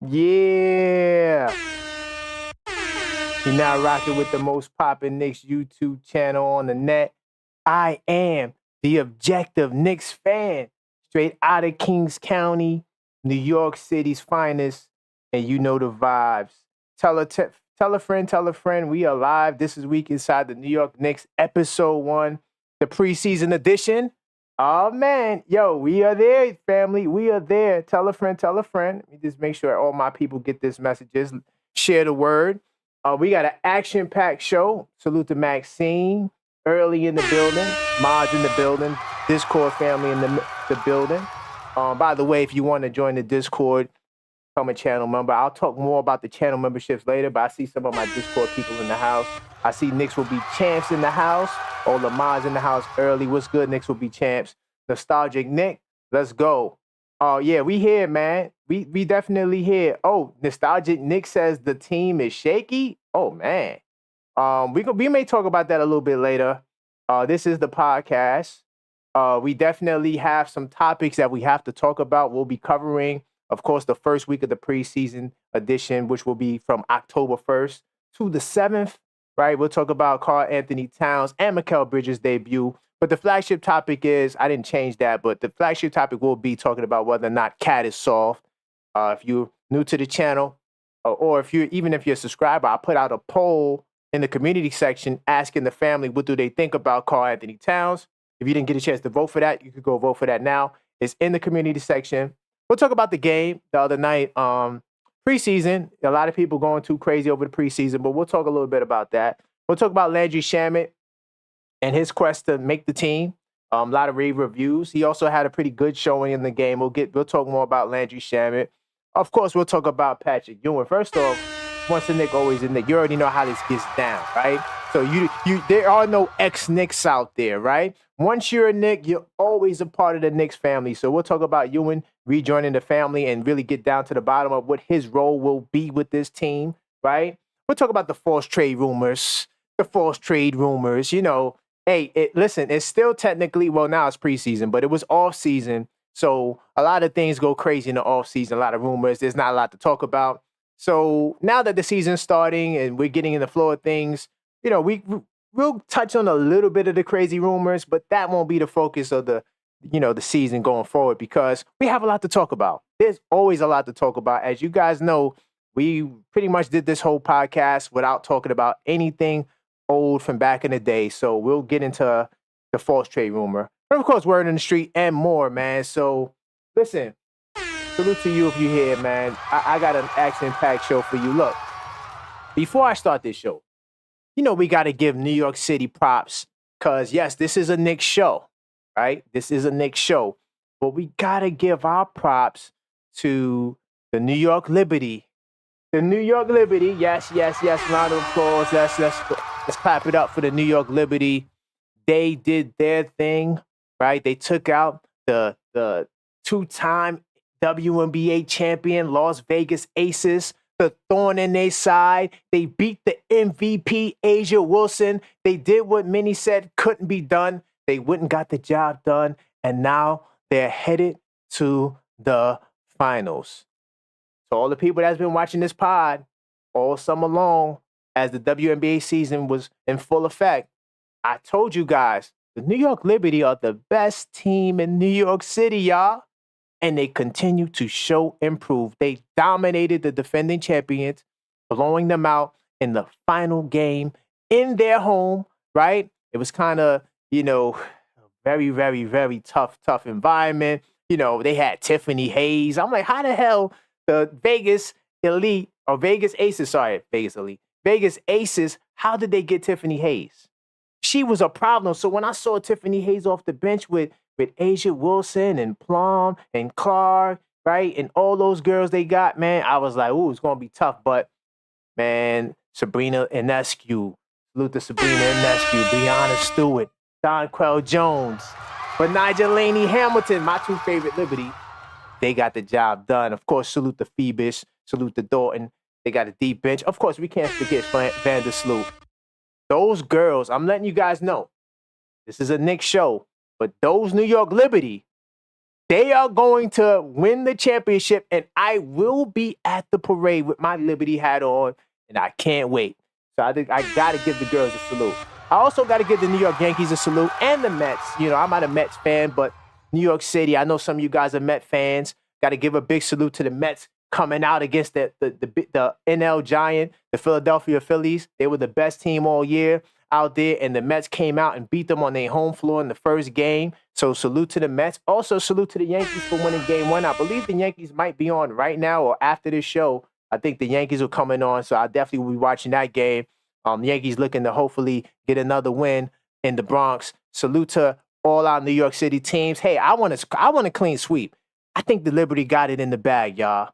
Yeah. You're now rocking with the most poppin' Knicks YouTube channel on the net. I am the objective Knicks fan, straight out of Kings County, New York City's finest, and you know the vibes. Tell a friend, we are live. This is Week Inside the New York Knicks, episode 1, the preseason edition. Oh man, yo, we are there, family. We are there. Tell a friend, tell a friend. Let me just make sure all my people get this messages. Share the word. We got an action-packed show. Salute to Maxine, early in the building, mods in the building, Discord family in the building. By the way, if you want to join the Discord, become a channel member. I'll talk more about the channel memberships later, but I see some of my Discord people in the house. I see Knicks will be champs in the house. All the mods in the house early. What's good? Knicks will be champs. Nostalgic Nick, let's go. Oh, yeah, we here, man. We definitely here. Oh, Nostalgic Nick says the team is shaky. Oh, man. We may talk about that a little bit later. This is the podcast. We definitely have some topics that we have to talk about. We'll be covering, of course, the first week of the preseason edition, which will be from October 1st to the 7th, right? We'll talk about Karl-Anthony Towns and Mikal Bridges' debut. But the flagship topic is, I didn't change that, but the flagship topic will be talking about whether or not Cat is soft. If you're new to the channel, or if you're a subscriber, I put out a poll in the community section asking the family what do they think about Karl-Anthony Towns. If you didn't get a chance to vote for that, you could go vote for that now. It's in the community section. We'll talk about the game the other night. Preseason, a lot of people going too crazy over the preseason, but we'll talk a little bit about that. We'll talk about Landry Shamet and his quest to make the team. A lot of rave reviews. He also had a pretty good showing in the game. We'll talk more about Landry Shamet. Of course, we'll talk about Patrick Ewing. First off, once a Knick, always a Knick. You already know how this gets down, right? So there are no ex-Knicks out there, right? Once you're a Knick, you're always a part of the Knicks family. So we'll talk about Ewing rejoining the family and really get down to the bottom of what his role will be with this team, right? We'll talk about the false trade rumors. You know, hey, listen, it's still technically, well, now it's preseason, but it was off season. So a lot of things go crazy in the off season, a lot of rumors. There's not a lot to talk about. So now that the season's starting and we're getting in the flow of things, you know, we'll touch on a little bit of the crazy rumors, but that won't be the focus of the season going forward because we have a lot to talk about. There's always a lot to talk about. As you guys know, we pretty much did this whole podcast without talking about anything old from back in the day. So we'll get into the false trade rumor. And of course, word in the street and more, man. So listen, salute to you if you're here, man. I got an action-packed show for you. Look, before I start this show, you know we got to give New York City props because, yes, this is a Knicks show, right? This is a Knicks show. But we got to give our props to the New York Liberty. The New York Liberty, yes. Round of applause. Let's clap it up for the New York Liberty. They did their thing, right? They took out the two-time WNBA champion Las Vegas Aces, the thorn in their side. They beat the MVP Asia Wilson. They did what many said couldn't be done. They wouldn't got the job done, and now they're headed to the finals. So all the people that's been watching this pod all summer long as the WNBA season was in full effect, I told you guys, the New York Liberty are the best team in New York City, y'all. And they continue to show improve. They dominated the defending champions, blowing them out in the final game in their home, right? It was kind of, very, very, very tough environment. You know, they had Tiffany Hayes. I'm like, how the hell the Vegas Aces, how did they get Tiffany Hayes? She was a problem. So when I saw Tiffany Hayes off the bench with Asia Wilson and Plum and Clark, right, and all those girls they got, man, I was like, ooh, it's going to be tough. But, man, Sabrina Ionescu, salute to Sabrina Ionescu, Brianna Stewart, Donquel Jones, but Nigel Laney Hamilton, my two favorite Liberty, they got the job done. Of course, salute to Phoebus, salute to Dalton. They got a deep bench. Of course, we can't forget Vandersloot. Those girls, I'm letting you guys know, this is a Knicks show, but those New York Liberty, They are going to win the championship, and I will be at the parade with my Liberty hat on, and I can't wait. So I think I got to give the girls a salute. I also got to give the New York Yankees a salute and the Mets. You know, I'm not a Mets fan, but New York City, I know some of you guys are Met fans. Got to give a big salute to the Mets coming out against the NL Giant, the Philadelphia Phillies. They were the best team all year out there, and the Mets came out and beat them on their home floor in the first game. So salute to the Mets. Also salute to the Yankees for winning game one. I believe the Yankees might be on right now or after this show. I think the Yankees are coming on, so I definitely will be watching that game. Yankees looking to hopefully get another win in the Bronx. Salute to all our New York City teams. Hey, I want a clean sweep. I think the Liberty got it in the bag, y'all.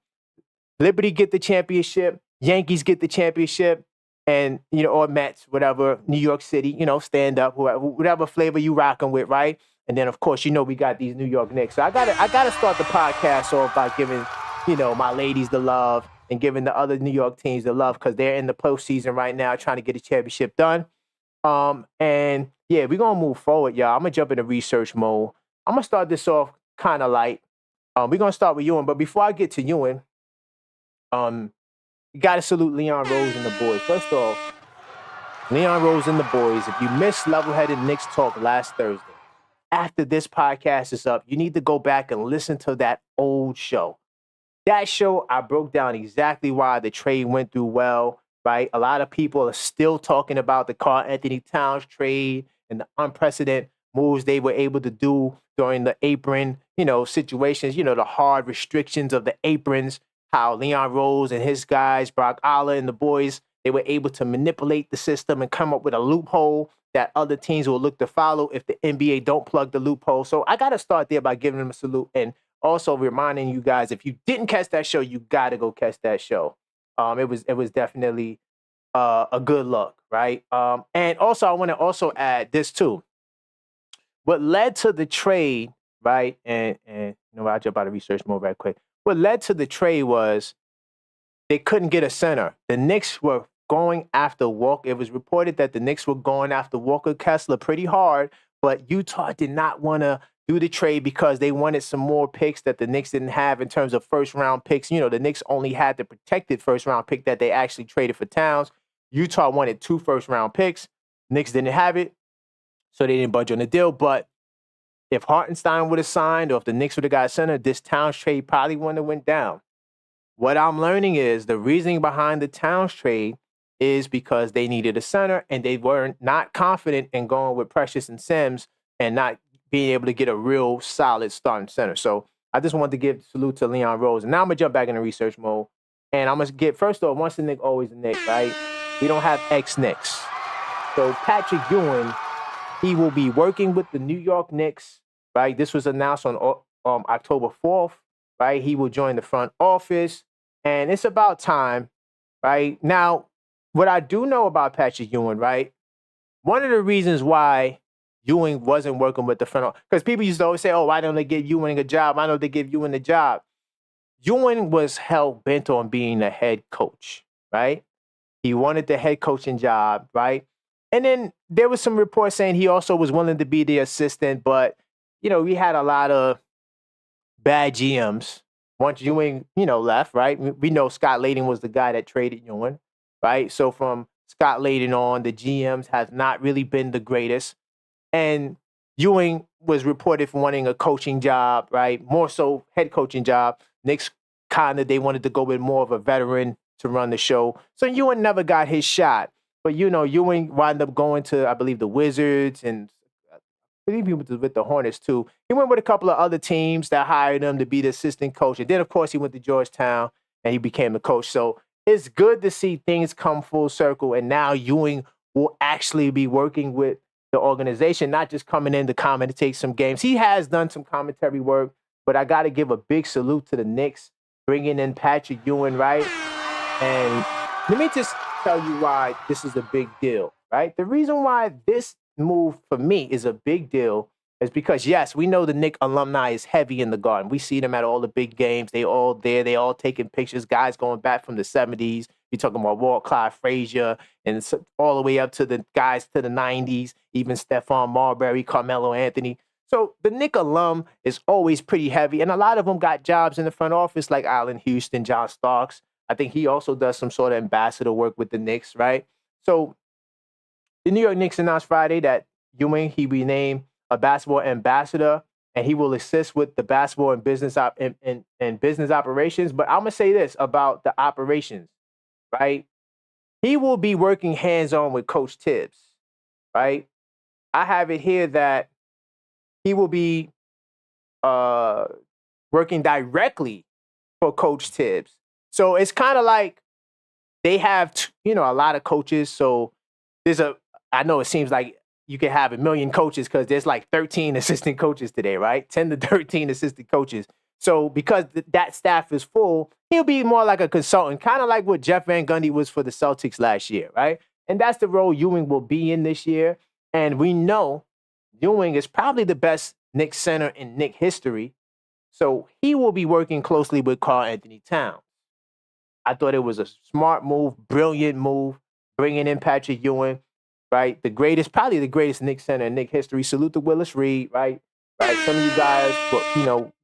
Liberty get the championship. Yankees get the championship. And, you know, or Mets, whatever, New York City, you know, stand up, whatever flavor you rocking with, right? And then, of course, you know, we got these New York Knicks. So I gotta start the podcast off by giving, you know, my ladies the love and giving the other New York teams the love because they're in the postseason right now trying to get a championship done. And yeah, we're gonna move forward, y'all. I'm gonna jump into research mode. I'm gonna start this off kind of light. We're gonna start with Ewing, but before I get to Ewing, you got to salute Leon Rose and the boys. First off, Leon Rose and the boys, if you missed Level-Headed Knicks Talk last Thursday, after this podcast is up, you need to go back and listen to that old show. That show, I broke down exactly why the trade went through well, right? A lot of people are still talking about the Karl-Anthony Towns trade and the unprecedented moves they were able to do during the apron, you know, situations, you know, the hard restrictions of the aprons, how Leon Rose and his guys, Brock Aller and the boys, they were able to manipulate the system and come up with a loophole that other teams will look to follow if the NBA don't plug the loophole. So I got to start there by giving them a salute and also reminding you guys, if you didn't catch that show, you got to go catch that show. It was definitely a good look, right? And also, I want to also add this too. What led to the trade, right? And you know, I'll jump out of research mode right quick. What led to the trade was they couldn't get a center. The Knicks were going after Walker. It was reported that the Knicks were going after Walker Kessler pretty hard, but Utah did not want to do the trade because they wanted some more picks that the Knicks didn't have in terms of first-round picks. You know, the Knicks only had the protected first-round pick that they actually traded for Towns. Utah wanted 2 first-round picks. Knicks didn't have it, so they didn't budge on the deal, but if Hartenstein would have signed or if the Knicks would have got a center, this Towns trade probably wouldn't have went down. What I'm learning is the reasoning behind the Towns trade is because they needed a center and they were not confident in going with Precious and Sims and not being able to get a real solid starting center. So I just wanted to give salute to Leon Rose. And now I'm going to jump back into research mode. And I'm going to get, first off, once a Knick, always a Knick, right? We don't have ex-Knicks. So Patrick Ewing, he will be working with the New York Knicks, right? This was announced on October 4th, right? He will join the front office, and it's about time, right? Now, what I do know about Patrick Ewing, right? One of the reasons why Ewing wasn't working with the front office, because people used to always say, oh, why don't they give Ewing a job? Why don't they give Ewing a job? Ewing was hell-bent on being a head coach, right? He wanted the head coaching job, right? And then there was some reports saying he also was willing to be the assistant, but, you know, we had a lot of bad GMs once Ewing, you know, left, right? We know Scott Layden was the guy that traded Ewing, right? So from Scott Layden on, the GMs has not really been the greatest. And Ewing was reported for wanting a coaching job, right? More so head coaching job. Knicks they wanted to go with more of a veteran to run the show. So Ewing never got his shot. But, you know, Ewing wound up going to, I believe, the Wizards, and I believe he was with the Hornets, too. He went with a couple of other teams that hired him to be the assistant coach. And then, of course, he went to Georgetown, and he became the coach. So it's good to see things come full circle, and now Ewing will actually be working with the organization, not just coming in to commentate some games. He has done some commentary work, but I got to give a big salute to the Knicks, bringing in Patrick Ewing, right? And let me just tell you why this is a big deal, right? The reason why this move for me is a big deal is because, yes, we know the Knick alumni is heavy in the Garden. We see them at all the big games. They all there. They all taking pictures. Guys going back from the 70s. You're talking about Walt Clyde Frazier and all the way up to the guys to the 90s, even Stephon Marbury, Carmelo Anthony. So the Knick alum is always pretty heavy, and a lot of them got jobs in the front office, like Allen Houston, John Starks. I think he also does some sort of ambassador work with the Knicks, right? So the New York Knicks announced Friday that Ewing, he be named a basketball ambassador, and he will assist with the basketball and and business operations. But I'm gonna say this about the operations, right? He will be working hands-on with Coach Tibbs, right? I have it here that he will be working directly for Coach Tibbs. So it's kind of like they have, a lot of coaches. So I know it seems like you can have a million coaches because there's like 13 assistant coaches today, right? 10 to 13 assistant coaches. So because that staff is full, he'll be more like a consultant, kind of like what Jeff Van Gundy was for the Celtics last year, right? And that's the role Ewing will be in this year. And we know Ewing is probably the best Knicks center in Knicks history. So he will be working closely with Karl-Anthony Towns. I thought it was a smart move, brilliant move, bringing in Patrick Ewing, right? Probably the greatest Knicks center in Knicks history. Salute to Willis Reed, right? Right. Some of you guys,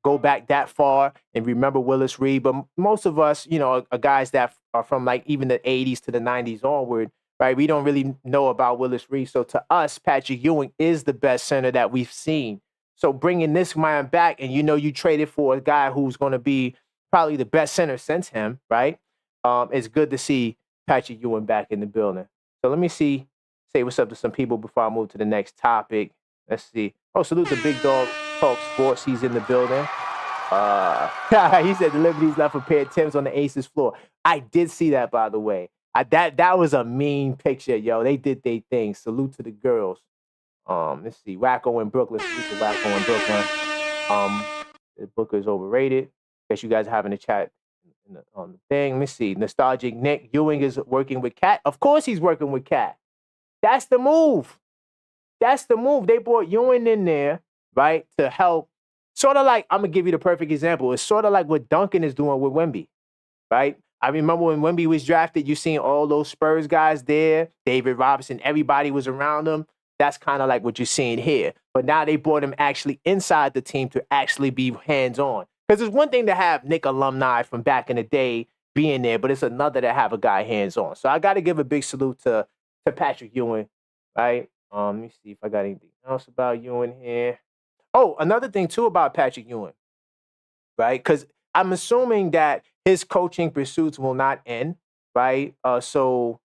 go back that far and remember Willis Reed, but most of us, are guys that are from like even the 80s to the 90s onward, right? We don't really know about Willis Reed. So to us, Patrick Ewing is the best center that we've seen. So bringing this man back, and you traded for a guy who's going to be probably the best center since him, right? It's good to see Patrick Ewing back in the building. So let me say what's up to some people before I move to the next topic. Let's see. Oh, salute to Big Dog Talk Sports. He's in the building. He said the Liberties left a pair of Timbs on the Aces floor. I did see that, by the way. That was a mean picture, yo. They did their thing. Salute to the girls. Let's see. Wacko in Brooklyn. Salute to Wacko in Brooklyn. The Booker is overrated. Guess you guys are having a chat on the thing. Let me see. Nostalgic Nick. Ewing is working with Cat. Of course he's working with Cat. That's the move. They brought Ewing in there, right, to help. Sort of like, I'm going to give you the perfect example. It's sort of like what Duncan is doing with Wemby, right? I remember when Wemby was drafted, you seen all those Spurs guys there, David Robinson, everybody was around him. That's kind of like what you're seeing here. But now they brought him actually inside the team to actually be hands-on. Because it's one thing to have Knick alumni from back in the day being there, but it's another to have a guy hands-on. So I got to give a big salute to Patrick Ewing, right? Let me see if I got anything else about Ewing here. Oh, another thing, too, about Patrick Ewing, right? Because I'm assuming that his coaching pursuits will not end, right? So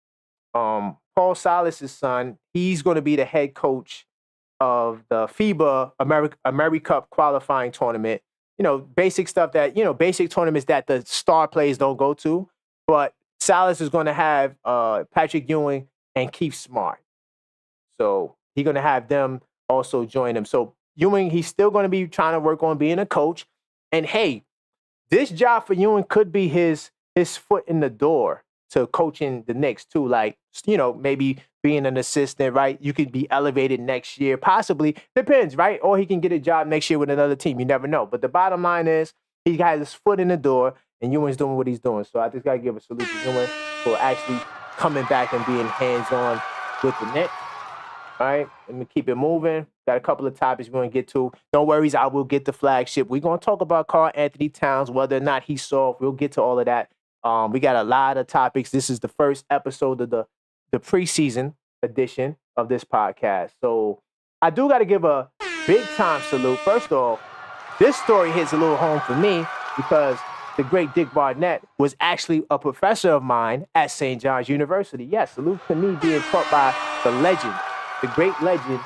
Paul Silas's son, he's going to be the head coach of the FIBA AmeriCup qualifying tournament. Basic stuff that, basic tournaments that the star players don't go to. But Silas is going to have Patrick Ewing and Keith Smart. So he's going to have them also join him. So Ewing, he's still going to be trying to work on being a coach. And hey, this job for Ewing could be his foot in the door to coaching the Knicks too. Like, maybe being an assistant, right? You could be elevated next year, possibly. Depends, right? Or he can get a job next year with another team. You never know. But the bottom line is he got his foot in the door and Ewing's doing what he's doing. So I just got to give a salute to Ewing for actually coming back and being hands-on with the Knicks. All right, let me keep it moving. Got a couple of topics we're going to get to. No worries, I will get the flagship. We're going to talk about Karl-Anthony Towns, whether or not he's soft. We'll get to all of that. We got a lot of topics. This is the first episode of the preseason edition of this podcast. So I do got to give a big-time salute. First off, this story hits a little home for me because the great Dick Barnett was actually a professor of mine at St. John's University. Yes, salute to me being taught by the legend, the great legend,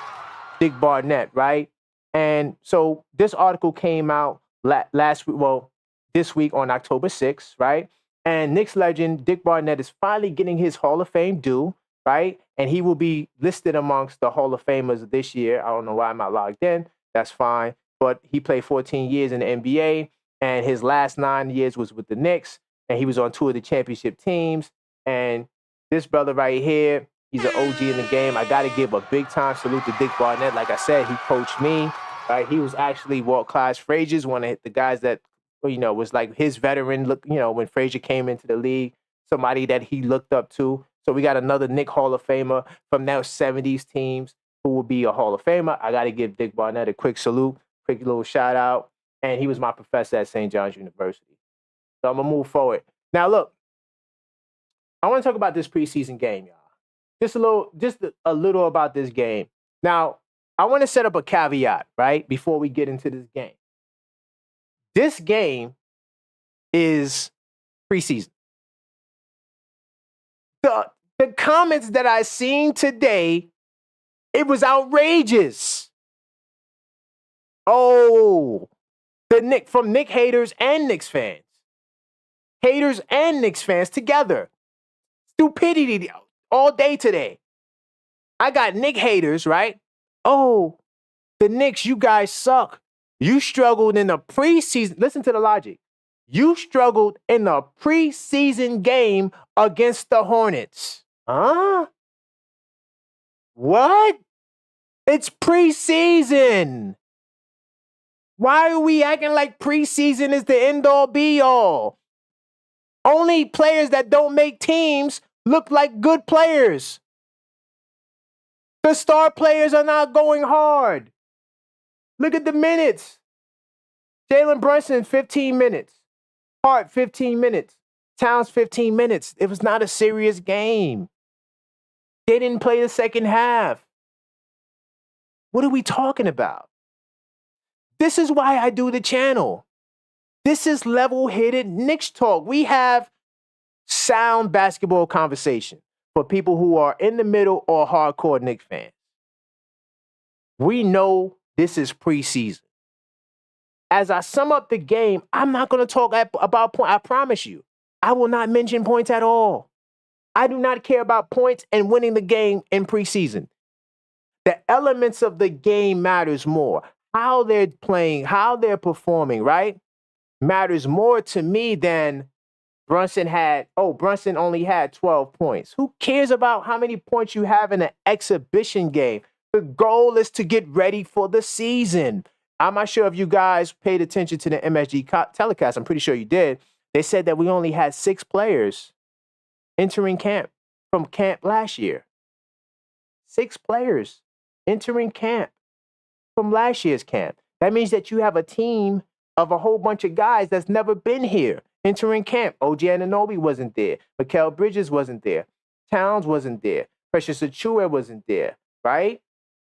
Dick Barnett, right? And so this article came out this week on October 6th, right? And Knicks legend Dick Barnett is finally getting his Hall of Fame due, right? And he will be listed amongst the Hall of Famers this year. I don't know why I'm not logged in. That's fine. But he played 14 years in the NBA, and his last 9 years was with the Knicks, and he was on two of the championship teams. And this brother right here, he's an OG in the game. I got to give a big-time salute to Dick Barnett. Like I said, he coached me, right? He was actually Walt Clyde Frazier's one of the guys that, was like his veteran look, when Frazier came into the league, somebody that he looked up to. So we got another Knick Hall of Famer from those 70s teams. who will be a Hall of Famer. I got to give Dick Barnett a quick salute, quick little shout out. And he was my professor at St. John's University. So I'm going to move forward. Now, look, I want to talk about this preseason game, y'all. Just a little about this game. Now, I want to set up a caveat, right, before we get into this game. This game is preseason. The comments that I seen today, it was outrageous. Oh, from Knicks haters and Knicks fans. Haters and Knicks fans together. Stupidity all day today. I got Knicks haters, right? Oh, the Knicks, you guys suck. You struggled in the preseason. Listen to the logic. You struggled in the preseason game against the Hornets. Huh? What? It's preseason. Why are we acting like preseason is the end-all be-all? Only players that don't make teams look like good players. The star players are not going hard. Look at the minutes. Jalen Brunson, 15 minutes. Hart, 15 minutes. Towns, 15 minutes. It was not a serious game. They didn't play the second half. What are we talking about? This is why I do the channel. This is level-headed Knicks talk. We have sound basketball conversation for people who are in the middle or hardcore Knicks fans. We know this is preseason. As I sum up the game, I'm not going to talk about points. I promise you. I will not mention points at all. I do not care about points and winning the game in preseason. The elements of the game matters more. How they're playing, how they're performing, right? Matters more to me than Brunson only had 12 points. Who cares about how many points you have in an exhibition game? The goal is to get ready for the season. I'm not sure if you guys paid attention to the MSG telecast. I'm pretty sure you did. They said that we only had 6 players entering camp from camp last year. 6 players entering camp from last year's camp. That means that you have a team of a whole bunch of guys that's never been here entering camp. OG Anunoby wasn't there. Mikal Bridges wasn't there. Towns wasn't there. Precious Achiuwa wasn't there, right?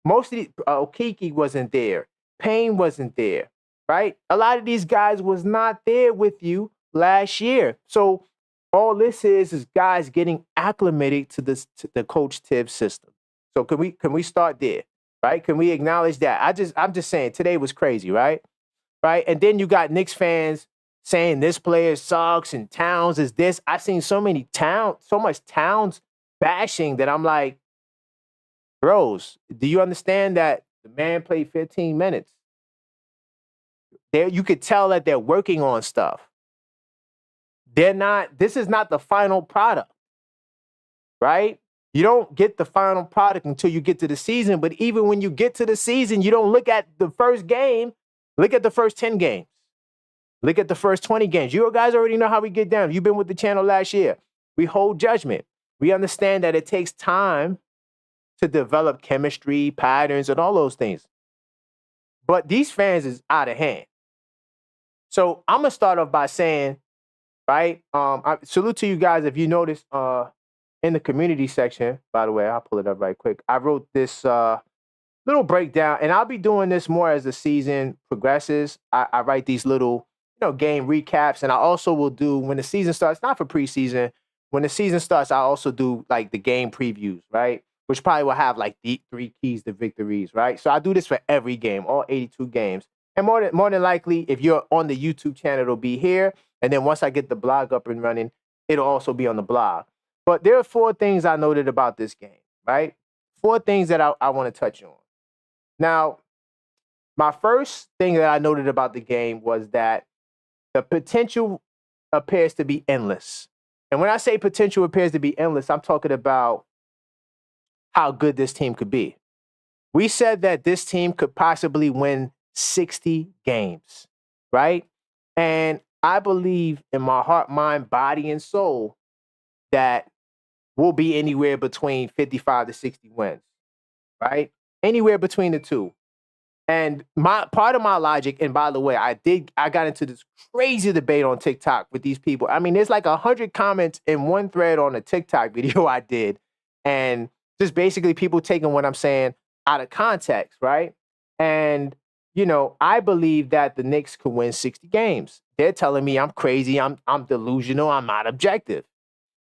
Most of the Okeke wasn't there. Payne wasn't there, right? A lot of these guys was not there with you last year. So all this is guys getting acclimated to the Coach Tibbs system. So can we start there, right? Can we acknowledge that? I'm just saying today was crazy, right? Right? And then you got Knicks fans saying this player sucks and Towns is this. I've seen so much Towns bashing that I'm like, bros, do you understand that the man played 15 minutes? You could tell that they're working on stuff. This is not the final product, right? You don't get the final product until you get to the season. But even when you get to the season, you don't look at the first game. Look at the first 10 games. Look at the first 20 games. You guys already know how we get down. You've been with the channel last year. We hold judgment. We understand that it takes time to develop chemistry, patterns, and all those things. But these fans is out of hand. So I'm going to start off by saying, right, I salute to you guys. If you notice in the community section, by the way, I'll pull it up right quick. I wrote this little breakdown, and I'll be doing this more as the season progresses. I write these little, game recaps, and I also will do, when the season starts, not for preseason, when the season starts, I also do like the game previews, right? Which probably will have like the 3 keys to victories, right? So I do this for every game, all 82 games. And more than likely, if you're on the YouTube channel, it'll be here. And then once I get the blog up and running, it'll also be on the blog. But there are 4 things I noted about this game, right? 4 things that I want to touch on. Now, my first thing that I noted about the game was that the potential appears to be endless. And when I say potential appears to be endless, I'm talking about how good this team could be. We said that this team could possibly win 60 games, right? And I believe in my heart, mind, body, and soul that we'll be anywhere between 55 to 60 wins, right? Anywhere between the two. And part of my logic, and by the way, I got into this crazy debate on TikTok with these people. I mean, there's like 100 comments in one thread on a TikTok video I did. And just basically people taking what I'm saying out of context, right? And, I believe that the Knicks could win 60 games. They're telling me I'm crazy, I'm delusional, I'm not objective.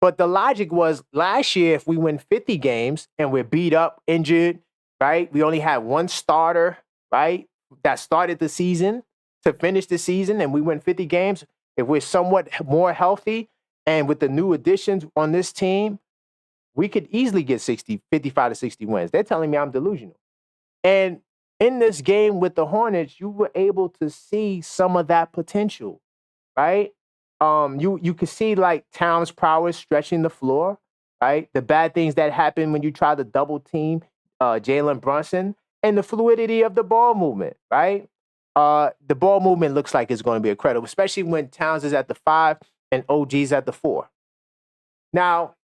But the logic was last year, if we win 50 games and we're beat up, injured, right? We only had one starter, right? That started the season to finish the season, and we win 50 games. If we're somewhat more healthy and with the new additions on this team, we could easily get 55 to 60 wins. They're telling me I'm delusional. And in this game with the Hornets, you were able to see some of that potential, right? You could see like Towns' prowess stretching the floor, right? The bad things that happen when you try to double team Jalen Brunson, and the fluidity of the ball movement, right? The ball movement looks like it's going to be incredible, especially when Towns is at the 5 and OG's at the 4. Now,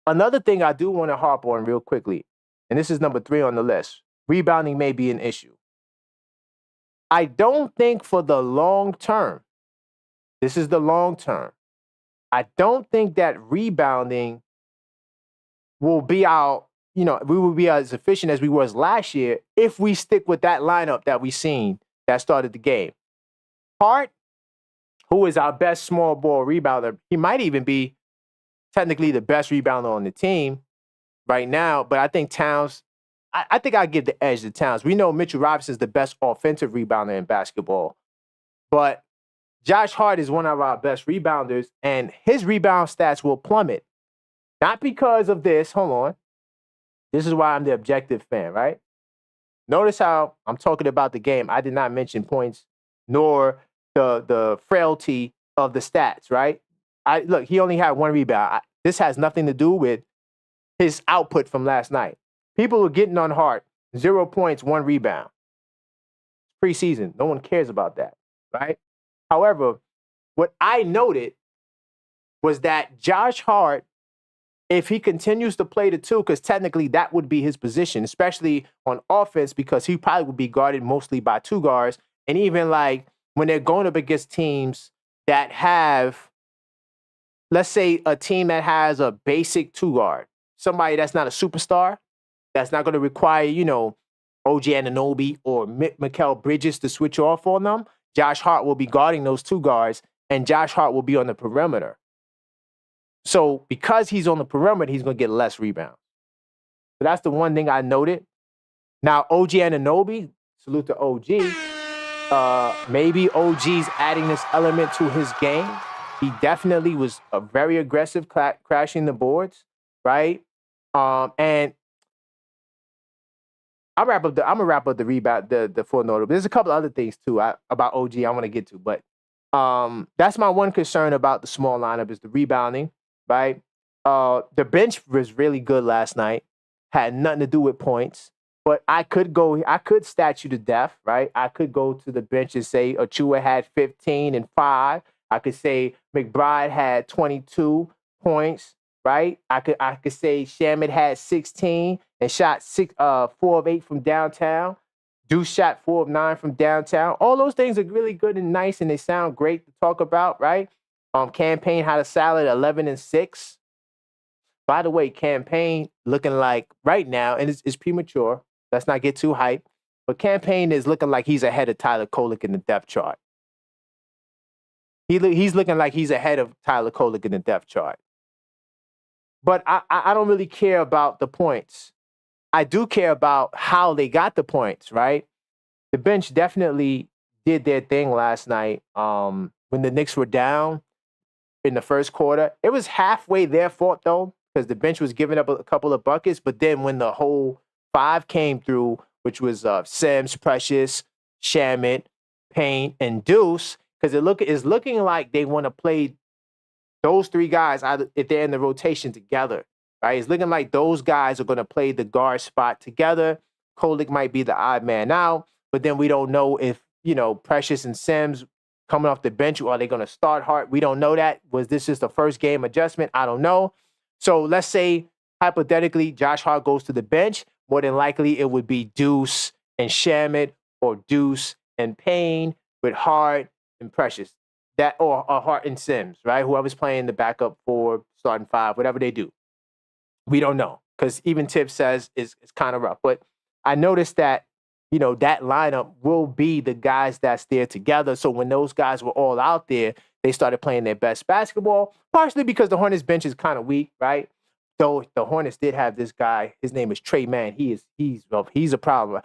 another thing I do want to harp on real quickly, and this is number 3 on the list, rebounding may be an issue. I don't think for the long term, this is the long term, I don't think that rebounding will be we will be as efficient as we was last year if we stick with that lineup that we seen that started the game. Hart, who is our best small ball rebounder, he might even be technically the best rebounder on the team right now, but I think Towns, I think I'll give the edge to Towns. We know Mitchell Robinson is the best offensive rebounder in basketball, but Josh Hart is one of our best rebounders, and his rebound stats will plummet. Not because of this, hold on. This is why I'm the objective fan, right? Notice how I'm talking about the game. I did not mention points nor the frailty of the stats, right? Look, he only had 1 rebound. This has nothing to do with his output from last night. People are getting on Hart, 0 points, 1 rebound. Preseason, no one cares about that, right? However, what I noted was that Josh Hart, if he continues to play the 2, because technically that would be his position, especially on offense, because he probably would be guarded mostly by 2 guards. And even like when they're going up against teams that have, let's say a team that has a basic 2 guard, somebody that's not a superstar, that's not going to require, OG Anunoby or Mikal Bridges to switch off on them, Josh Hart will be guarding those 2 guards, and Josh Hart will be on the perimeter. So because he's on the perimeter, he's going to get less rebounds. So that's the one thing I noted. Now, OG Anunoby, salute to OG. Maybe OG's adding this element to his game. He definitely was a very aggressive, crashing the boards, right? And I'm gonna wrap up the rebound, the full note. There's a couple other things too about OG I want to get to, but that's my one concern about the small lineup is the rebounding. Right? The bench was really good last night. Had nothing to do with points. But I could stat you to death, right? I could go to the bench and say Achua had 15 and 5. I could say McBride had 22 points, right? I could say Shamet had 16 and shot 4 of 8 from downtown. Deuce shot 4 of 9 from downtown. All those things are really good and nice, and they sound great to talk about, right? Campaign had a solid 11 and 6. By the way, Campaign looking like right now, and it's premature. Let's not get too hyped. But Campaign is looking like he's ahead of Tyler Kolek in the depth chart. He's looking like he's ahead of Tyler Kolek in the depth chart. But I don't really care about the points. I do care about how they got the points, right? The bench definitely did their thing last night. When the Knicks were down in the first quarter, it was halfway their fault, though, because the bench was giving up a couple of buckets. But then when the whole 5 came through, which was Sims, Precious, Shamet, Payne, and Deuce, because it's looking like they want to play those 3 guys if they're in the rotation together, right? It's looking like those guys are going to play the guard spot together. Kolek might be the odd man out, but then we don't know if, Precious and Sims coming off the bench, or are they going to start Hart? We don't know that. Was this just a first game adjustment? I don't know. So let's say, hypothetically, Josh Hart goes to the bench. more than likely it would be Deuce and Shamit or Deuce and Payne with Hart and Precious. That or Hart and Sims, right? Whoever's playing the backup 4, starting 5, whatever they do. We don't know because even Tips says it's kind of rough. But I noticed that, that lineup will be the guys that's there together. So when those guys were all out there, they started playing their best basketball, partially because the Hornets bench is kind of weak, right? Though the Hornets did have this guy, his name is Trey Mann. He's a problem.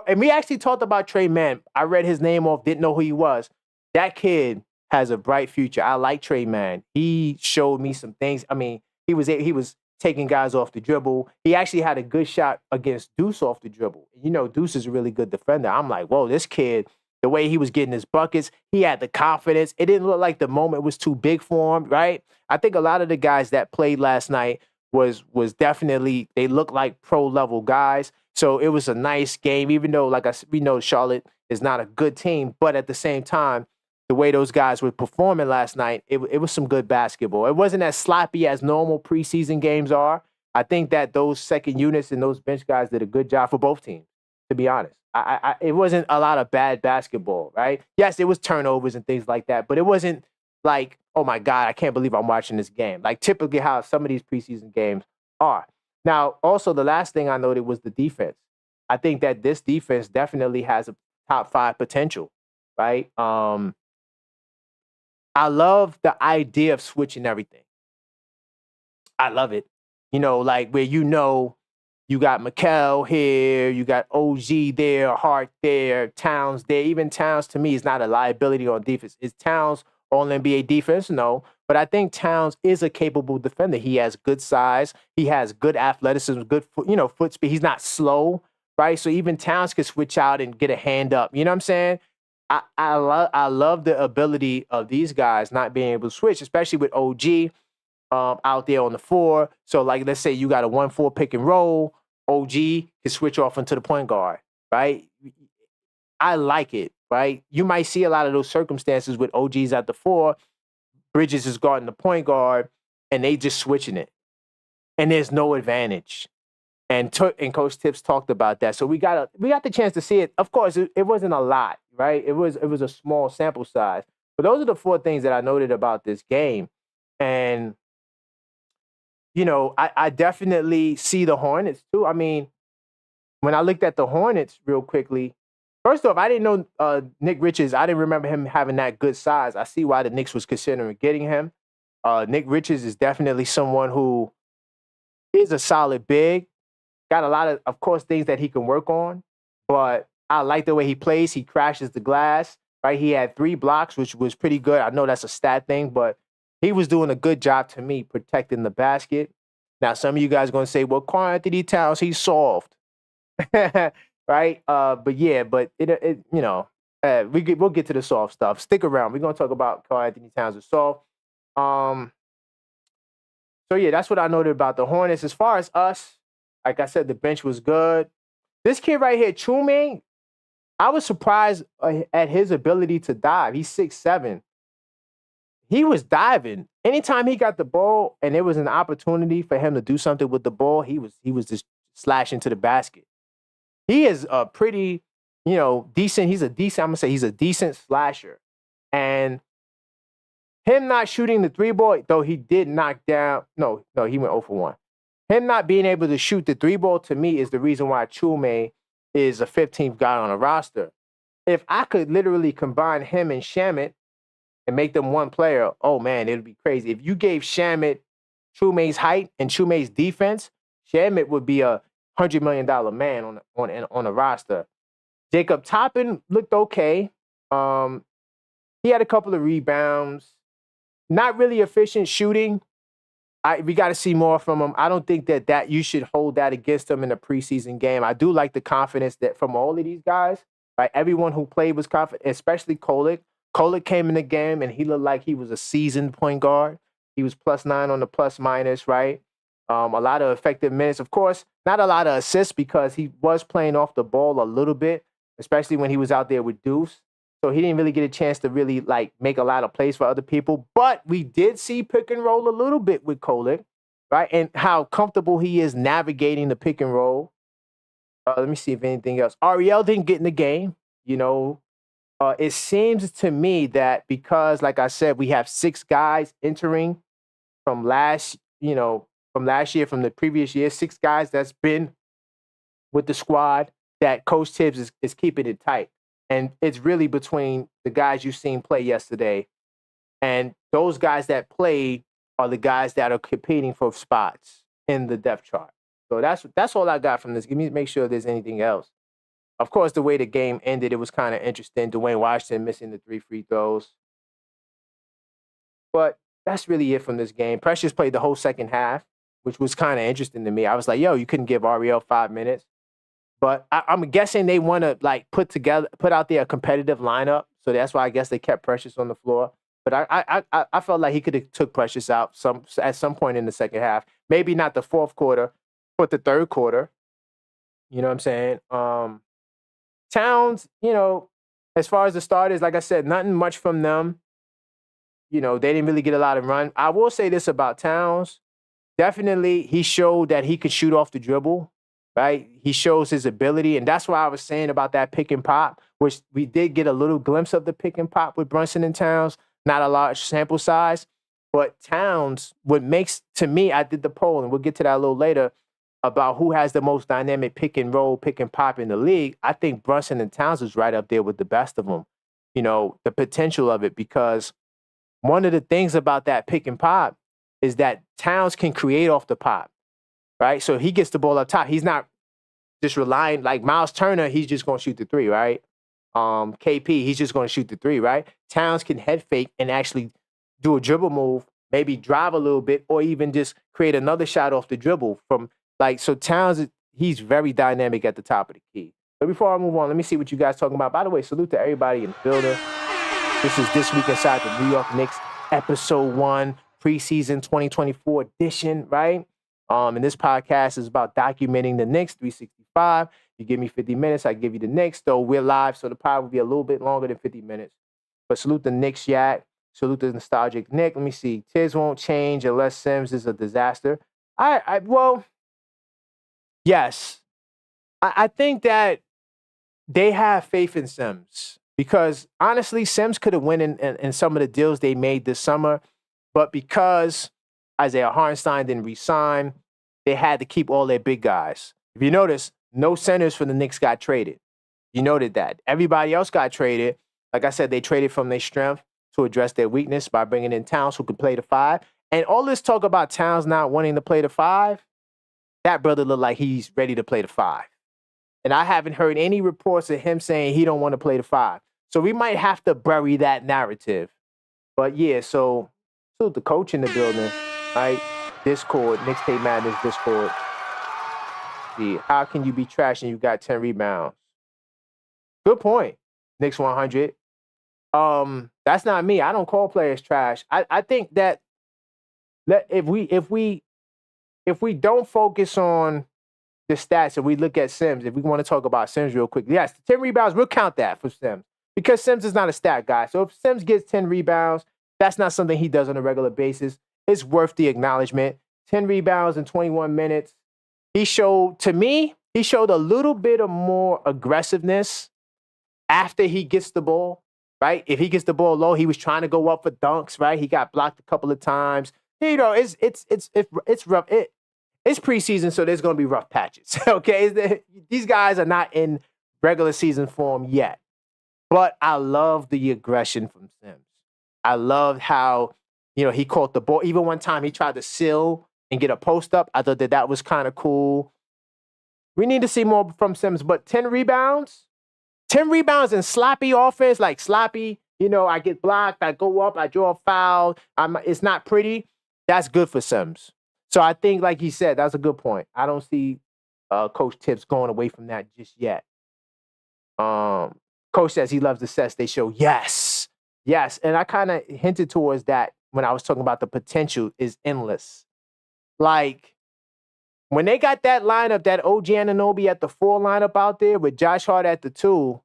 And we actually talked about Trey Mann. I read his name off, didn't know who he was. That kid has a bright future. I like Trey Mann. He showed me some things. I mean, he was taking guys off the dribble. He actually had a good shot against Deuce off the dribble. Deuce is a really good defender. I'm like, whoa, this kid, the way he was getting his buckets, he had the confidence. It didn't look like the moment was too big for him, right? I think a lot of the guys that played last night was definitely, they looked like pro-level guys. So it was a nice game, even though, we know Charlotte is not a good team, but at the same time, the way those guys were performing last night, it was some good basketball. It wasn't as sloppy as normal preseason games are. I think that those second units and those bench guys did a good job for both teams, to be honest. It wasn't a lot of bad basketball, right? Yes, it was turnovers and things like that, but it wasn't like, oh my God, I can't believe I'm watching this game. Like typically how some of these preseason games are. Now, also the last thing I noted was the defense. I think that this defense definitely has a top 5 potential, right? I love the idea of switching everything. I love it. Like where you got Mikal here, you got OG there, Hart there, Towns there. Even Towns to me is not a liability on defense. Is Towns all NBA defense? No. But I think Towns is a capable defender. He has good size. He has good athleticism, good foot speed. He's not slow, right? So even Towns could switch out and get a hand up. You know what I'm saying? I love the ability of these guys not being able to switch, especially with OG out there on the 4. So, like, let's say you got a 1-4 pick and roll, OG can switch off into the point guard, right? I like it, right? You might see a lot of those circumstances with OGs at the 4, Bridges is guarding the point guard, and they just switching it, and there's no advantage. And Coach Tips talked about that. So we got the chance to see it. Of course, it wasn't a lot, right? It was a small sample size. But those are the 4 things that I noted about this game. And, I definitely see the Hornets too. I mean, when I looked at the Hornets real quickly, first off, I didn't know Nick Richards. I didn't remember him having that good size. I see why the Knicks was considering getting him. Nick Richards is definitely someone who is a solid big. Got a lot of course, things that he can work on, but I like the way he plays. He crashes the glass, right? He had 3 blocks, which was pretty good. I know that's a stat thing, but he was doing a good job to me protecting the basket. Now, some of you guys are going to say, well, Karl-Anthony Towns, he's soft, right? But yeah, but we'll get to the soft stuff. Stick around. We're going to talk about Karl-Anthony Towns is soft. So yeah, that's what I noted about the Hornets. As far as us, like I said, the bench was good. This kid right here, Ewing, I was surprised at his ability to dive. He's 6'7". He was diving. Anytime he got the ball and there was an opportunity for him to do something with the ball, he was just slashing to the basket. He is a pretty, decent. I'm going to say he's a decent slasher. And him not shooting the 3-ball, though he did knock down. No, he went 0 for 1. Him not being able to shoot the 3-ball to me is the reason why Ewing is a 15th guy on a roster. If I could literally combine him and Shamit and make them one player, oh man, it would be crazy. If you gave Shamit Ewing's height and Ewing's defense, Shamit would be a $100 million man on a roster. Jacob Toppin looked okay. He had a couple of rebounds. Not really efficient shooting. We got to see more from him. I don't think that you should hold that against him in a preseason game. I do like the confidence that from all of these guys, right? Everyone who played was confident, especially Kolek. Kolek came in the game and he looked like he was a seasoned point guard. He was +9 on the plus minus, right? A lot of effective minutes. Of course, not a lot of assists because he was playing off the ball a little bit, especially when he was out there with Deuce. So he didn't really get a chance to really make a lot of plays for other people. But we did see pick and roll a little bit with Kolek, right? And how comfortable he is navigating the pick and roll. Let me see if anything else. Ariel didn't get in the game. You know, it seems to me that because, like I said, we have 6 guys entering from from last year, from the previous year, 6 guys that's been with the squad, that Coach Tibbs is keeping it tight. And it's really between the guys you've seen play yesterday. And those guys that played are the guys that are competing for spots in the depth chart. So that's all I got from this. Give me make sure there's anything else. Of course, the way the game ended, it was kind of interesting. Dwayne Washington missing the 3 free throws. But that's really it from this game. Precious played the whole second half, which was kind of interesting to me. I was like, yo, you couldn't give Ariel 5 minutes. But I'm guessing they want to like put out there a competitive lineup. So that's why I guess they kept Precious on the floor. But I felt like he could have took Precious out at some point in the second half. Maybe not the fourth quarter, but the third quarter. You know what I'm saying? Towns, as far as the starters, like I said, nothing much from them. They didn't really get a lot of run. I will say this about Towns. Definitely, he showed that he could shoot off the dribble, right? He shows his ability, and that's why I was saying about that pick and pop, which we did get a little glimpse of the pick and pop with Brunson and Towns. Not a large sample size, but Towns, what makes, to me, I did the poll, and we'll get to that a little later, about who has the most dynamic pick and roll, pick and pop in the league. I think Brunson and Towns is right up there with the best of them. The potential of it, because one of the things about that pick and pop is that Towns can create off the pop, right? So he gets the ball up top. He's not just relying, like Miles Turner, he's just going to shoot the 3, right? KP, he's just going to shoot the 3, right? Towns can head fake and actually do a dribble move, maybe drive a little bit, or even just create another shot off the dribble from so Towns, he's very dynamic at the top of the key. But before I move on, let me see what you guys talking about. By the way, salute to everybody in the building. This is This Week Inside the New York Knicks, episode 1, preseason 2024 edition, right? And this podcast is about documenting the Knicks 365. You give me 50 minutes, I give you the Knicks. Though we're live, so the pod will be a little bit longer than 50 minutes. But salute the Knicks Yak. Salute the nostalgic Nick. Let me see. Tiz won't change unless Sims is a disaster. Yes. I think that they have faith in Sims because, honestly, Sims could have won in some of the deals they made this summer, but because Isaiah Hartenstein didn't re-sign, they had to keep all their big guys. If you notice, no centers for the Knicks got traded. You noted that. Everybody else got traded. Like I said, they traded from their strength to address their weakness by bringing in Towns, who could play the 5. And all this talk about Towns not wanting to play the 5, that brother looked like he's ready to play the 5. And I haven't heard any reports of him saying he don't want to play the 5. So we might have to bury that narrative. But yeah, so the coach in the building, right? Discord, Knicks Tape Madness Discord. See, how can you be trash and you got 10 rebounds? Good point. Knicks 100. That's not me. I don't call players trash. I think that if we don't focus on the stats and we look at Sims, if we want to talk about Sims real quick, yes, 10 rebounds, we'll count that for Sims because Sims is not a stat guy. So if Sims gets 10 rebounds, that's not something he does on a regular basis. It's worth the acknowledgement. 10 rebounds in 21 minutes. He showed a little bit of more aggressiveness after he gets the ball, right? If he gets the ball low, he was trying to go up for dunks, right? He got blocked a couple of times. It's rough. It's preseason, so there's going to be rough patches. Okay, these guys are not in regular season form yet, but I love the aggression from Sims. I love how he caught the ball. Even one time he tried to seal and get a post up. I thought that was kind of cool. We need to see more from Sims, but 10 rebounds and sloppy offense, like sloppy. I get blocked, I go up, I draw a foul. It's not pretty. That's good for Sims. So I think, like he said, that's a good point. I don't see Coach Tibbs going away from that just yet. Coach says he loves the sets they show. Yes. And I kind of hinted towards that when I was talking about the potential is endless. Like, when they got that lineup, that OG Anunoby at the 4 lineup out there with Josh Hart at the 2,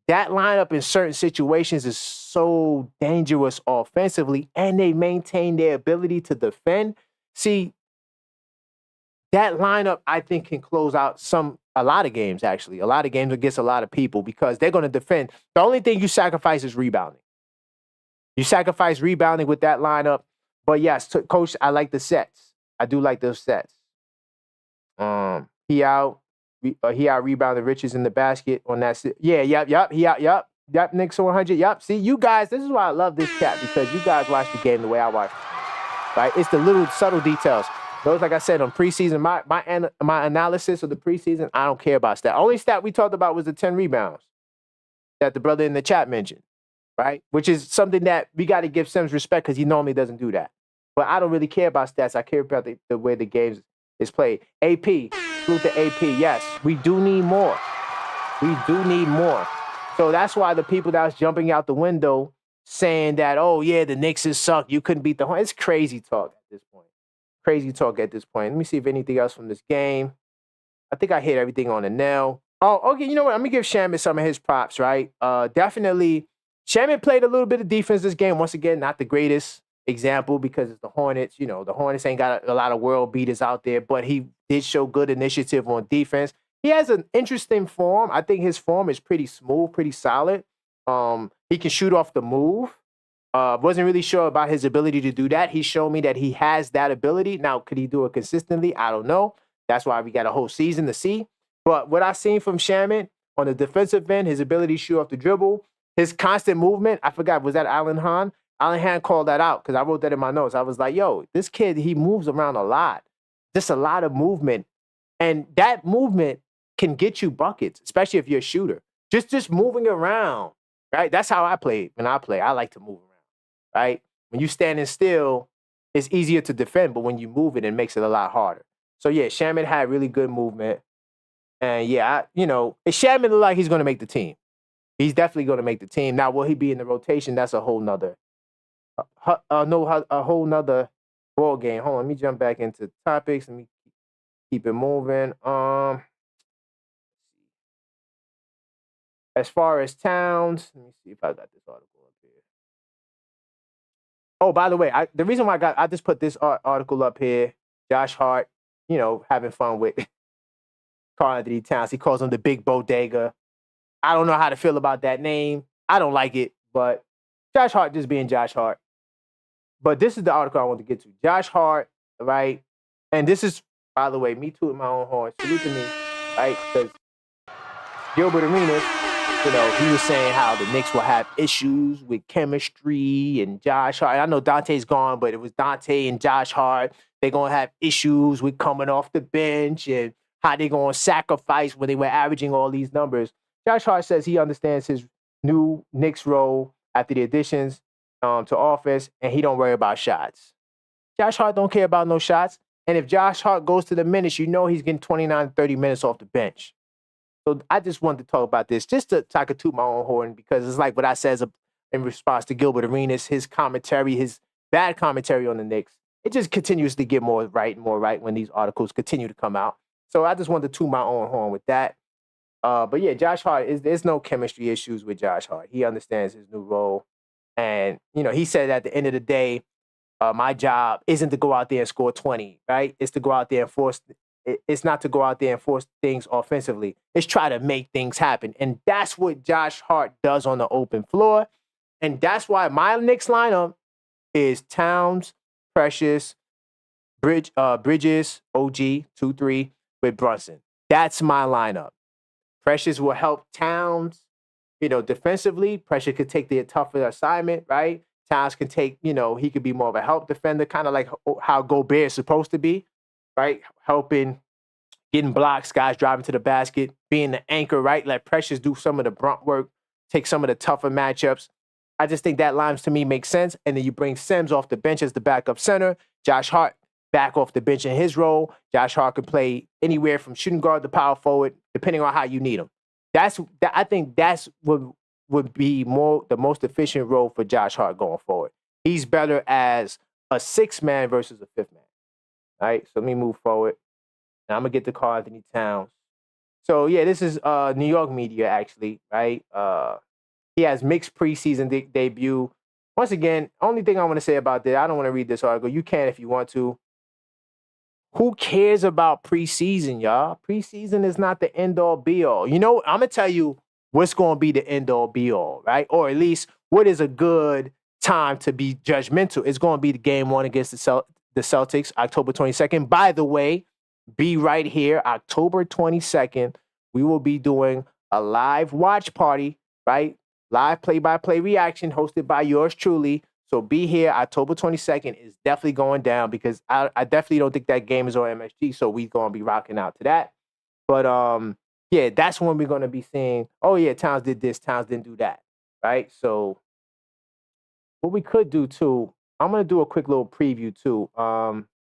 that lineup in certain situations is so dangerous offensively, and they maintain their ability to defend. See, that lineup, I think, can close out some a lot of games, actually. A lot of games against a lot of people because they're going to defend. The only thing you sacrifice is rebounding. You sacrifice rebounding with that lineup. But yes, Coach, I like the sets. I do like those sets. He out rebounded Richards in the basket on that. Yep. Yep, Knicks 100. Yep. See, you guys, this is why I love this chat because you guys watch the game the way I watch it. Right? It's the little subtle details. Those, like I said, on preseason, my analysis of the preseason, I don't care about stat. Only stat we talked about was the 10 rebounds that the brother in the chat mentioned, right? Which is something that we got to give Sims respect because he normally doesn't do that. But I don't really care about stats. I care about the way the game is played. AP, salute to AP. Yes, we do need more. We do need more. So that's why the people that was jumping out the window saying that, oh, yeah, the Knicks is suck. You couldn't beat the Hornets. It's crazy talk at this point. Crazy talk at this point. Let me see if anything else from this game. I think I hit everything on the nail. Oh, okay. You know what? Let me give Shaman some of his props, right? Definitely, Shaman played a little bit of defense this game. Once again, not the greatest example because it's the Hornets. You know, the Hornets ain't got a lot of world beaters out there, but he did show good initiative on defense. He has an interesting form. I think his form is pretty smooth, pretty solid. He can shoot off the move. Wasn't really sure about his ability to do that. He showed me that he has that ability. Now, could he do it consistently? I don't know. That's why we got a whole season to see. But what I've seen from Shaman on the defensive end, his ability to shoot off the dribble, his constant movement, I forgot, was that Alan Hahn? Alan Hahn called that out because I wrote that in my notes. I was like, yo, this kid, he moves around a lot. Just a lot of movement. And that movement can get you buckets, especially if you're a shooter. Just moving around, right? That's how I play when I play. I like to move around. Right? When you standing still, it's easier to defend, but when you move it makes it a lot harder. So yeah, Shaman had really good movement. And yeah, Shaman look like he's going to make the team. He's definitely going to make the team. Now, will he be in the rotation? That's a whole nother, a whole nother ball game. Hold on, let me jump back into topics. Let me keep it moving. As far as Towns, let me see if I got this article up here. Oh, by the way, the reason why I just put this article up here, Josh Hart, having fun with Karl-Anthony Towns. He calls him the big bodega. I don't know how to feel about that name. I don't like it, but Josh Hart just being Josh Hart. But this is the article I want to get to. Josh Hart, right? And this is, by the way, me tooting my own horn. Salute to me, right? Because Gilbert Arenas, he was saying how the Knicks will have issues with chemistry and Josh Hart. I know Dante's gone, but it was Dante and Josh Hart. They're going to have issues with coming off the bench and how they're going to sacrifice when they were averaging all these numbers. Josh Hart says he understands his new Knicks role after the additions to offense, and he don't worry about shots. Josh Hart don't care about no shots. And if Josh Hart goes to the minutes, he's getting 29, 30 minutes off the bench. So I just wanted to talk about this just so I could toot my own horn because it's like what I said in response to Gilbert Arenas, his commentary, his bad commentary on the Knicks. It just continues to get more right and more right when these articles continue to come out. So I just wanted to toot my own horn with that. But yeah, Josh Hart, there's no chemistry issues with Josh Hart. He understands his new role. And, he said at the end of the day, my job isn't to go out there and score 20, right? It's to go out there and force. It's not to go out there and force things offensively. It's try to make things happen. And that's what Josh Hart does on the open floor. And that's why my Knicks lineup is Towns, Precious, Bridges, OG, 2-3 with Brunson. That's my lineup. Precious will help Towns, defensively. Precious could take the tougher assignment, right? Towns can take, he could be more of a help defender, kind of like how Gobert is supposed to be. Right? Helping, getting blocks, guys driving to the basket, being the anchor, right? Let Precious do some of the brunt work, take some of the tougher matchups. I just think that lines to me makes sense. And then you bring Sims off the bench as the backup center. Josh Hart back off the bench in his role. Josh Hart can play anywhere from shooting guard to power forward, depending on how you need him. I think that's what would be the most efficient role for Josh Hart going forward. He's better as a 6-man versus a 5th man. All right, so let me move forward. Now I'm going to get to Karl-Anthony Towns. So, yeah, this is New York media, actually, right? He has mixed preseason debut. Once again, only thing I want to say about that, I don't want to read this article. You can if you want to. Who cares about preseason, y'all? Preseason is not the end-all, be-all. You know, I'm going to tell you what's going to be the end-all, be-all, right? Or at least what is a good time to be judgmental. It's going to be the game one against the Celtics, October 22nd. By the way, be right here, October 22nd. We will be doing a live watch party, right? Live play-by-play reaction hosted by yours truly. So be here. October 22nd is definitely going down because I definitely don't think that game is on MSG. So we're going to be rocking out to that. But yeah, that's when we're going to be seeing, oh yeah, Towns did this, Towns didn't do that, right? So what we could do too, I'm going to do a quick little preview too.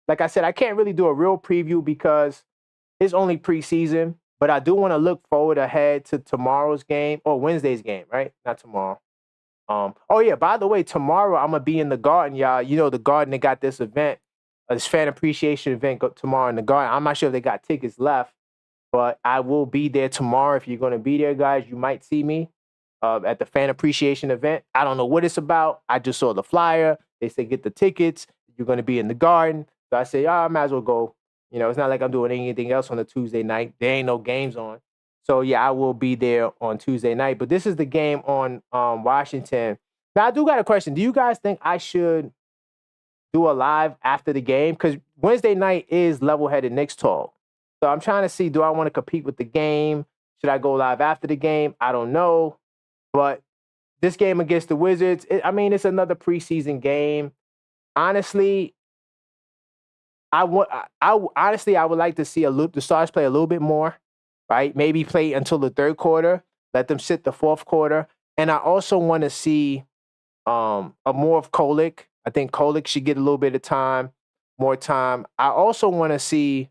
Like I said, I can't really do a real preview because it's only preseason, but I do want to look forward ahead to tomorrow's game or Wednesday's game, right? Not tomorrow. Oh yeah, by the way, tomorrow I'm gonna be in the Garden, y'all. You know, the Garden, they got this event, this fan appreciation event tomorrow in the Garden. I'm not sure if they got tickets left, but I will be there tomorrow. If you're gonna be there, guys, you might see me at the fan appreciation event. I don't know what it's about. I just saw the flyer. They say get the tickets. You're gonna be in the Garden. So I say, I might as well go. You know, it's not like I'm doing anything else on a Tuesday night. There ain't no games on. So, yeah, I will be there on Tuesday night. But this is the game on Washington. Now, I do got a question. Do you guys think I should do a live after the game? Because Wednesday night is level-headed Knicks talk. So I'm trying to see, do I want to compete with the game? Should I go live after the game? I don't know. But this game against the Wizards, it's another preseason game. Honestly, I would like to see the Stars play a little bit more. Right? Maybe play until the third quarter, let them sit the fourth quarter. And I also want to see a more of Kolek. I think Kolek should get a little bit of more time. I also want to see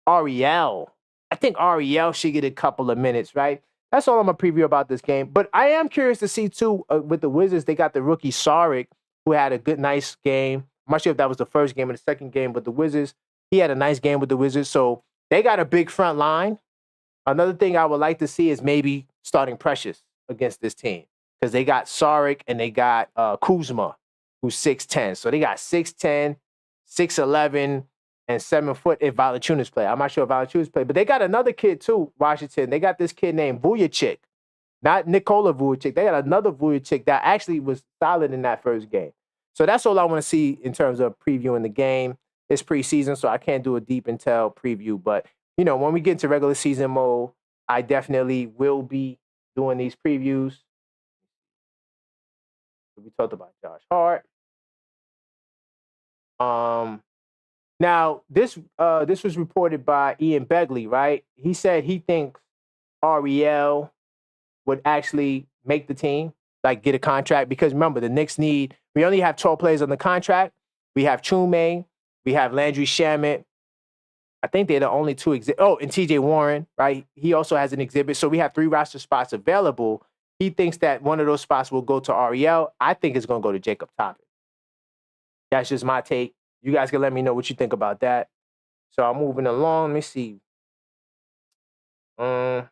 Ariel. I think Ariel should get a couple of minutes, right? That's all I'm going to preview about this game. But I am curious to see, too, with the Wizards, they got the rookie Saric, who had a nice game. I'm not sure if that was the first game or the second game, but the Wizards, he had a nice game with the Wizards. So they got a big front line. Another thing I would like to see is maybe starting Precious against this team because they got Saric and they got Kuzma, who's 6'10". So they got 6'10", 6'11", and 7 foot if Valanciunas play. I'm not sure if Valanciunas play, but they got another kid too, Washington. They got this kid named Vujacic, not Nikola Vujacic. They got another Vujacic that actually was solid in that first game. So that's all I want to see in terms of previewing the game. It's preseason, so I can't do a deep intel preview, but you know, when we get into regular season mode, I definitely will be doing these previews. We talked about Josh Hart. Now this was reported by Ian Begley, right? He said he thinks Ariel would actually make the team, like get a contract, because remember the Knicks we only have 12 players on the contract. We have Chume, we have Landry Shamet. I think they're the only two and TJ Warren, right? He also has an exhibit. So we have 3 roster spots available. He thinks that one of those spots will go to Ariel. I think it's going to go to Jacob Toppin. That's just my take. You guys can let me know what you think about that. So I'm moving along. Let me see. Oh,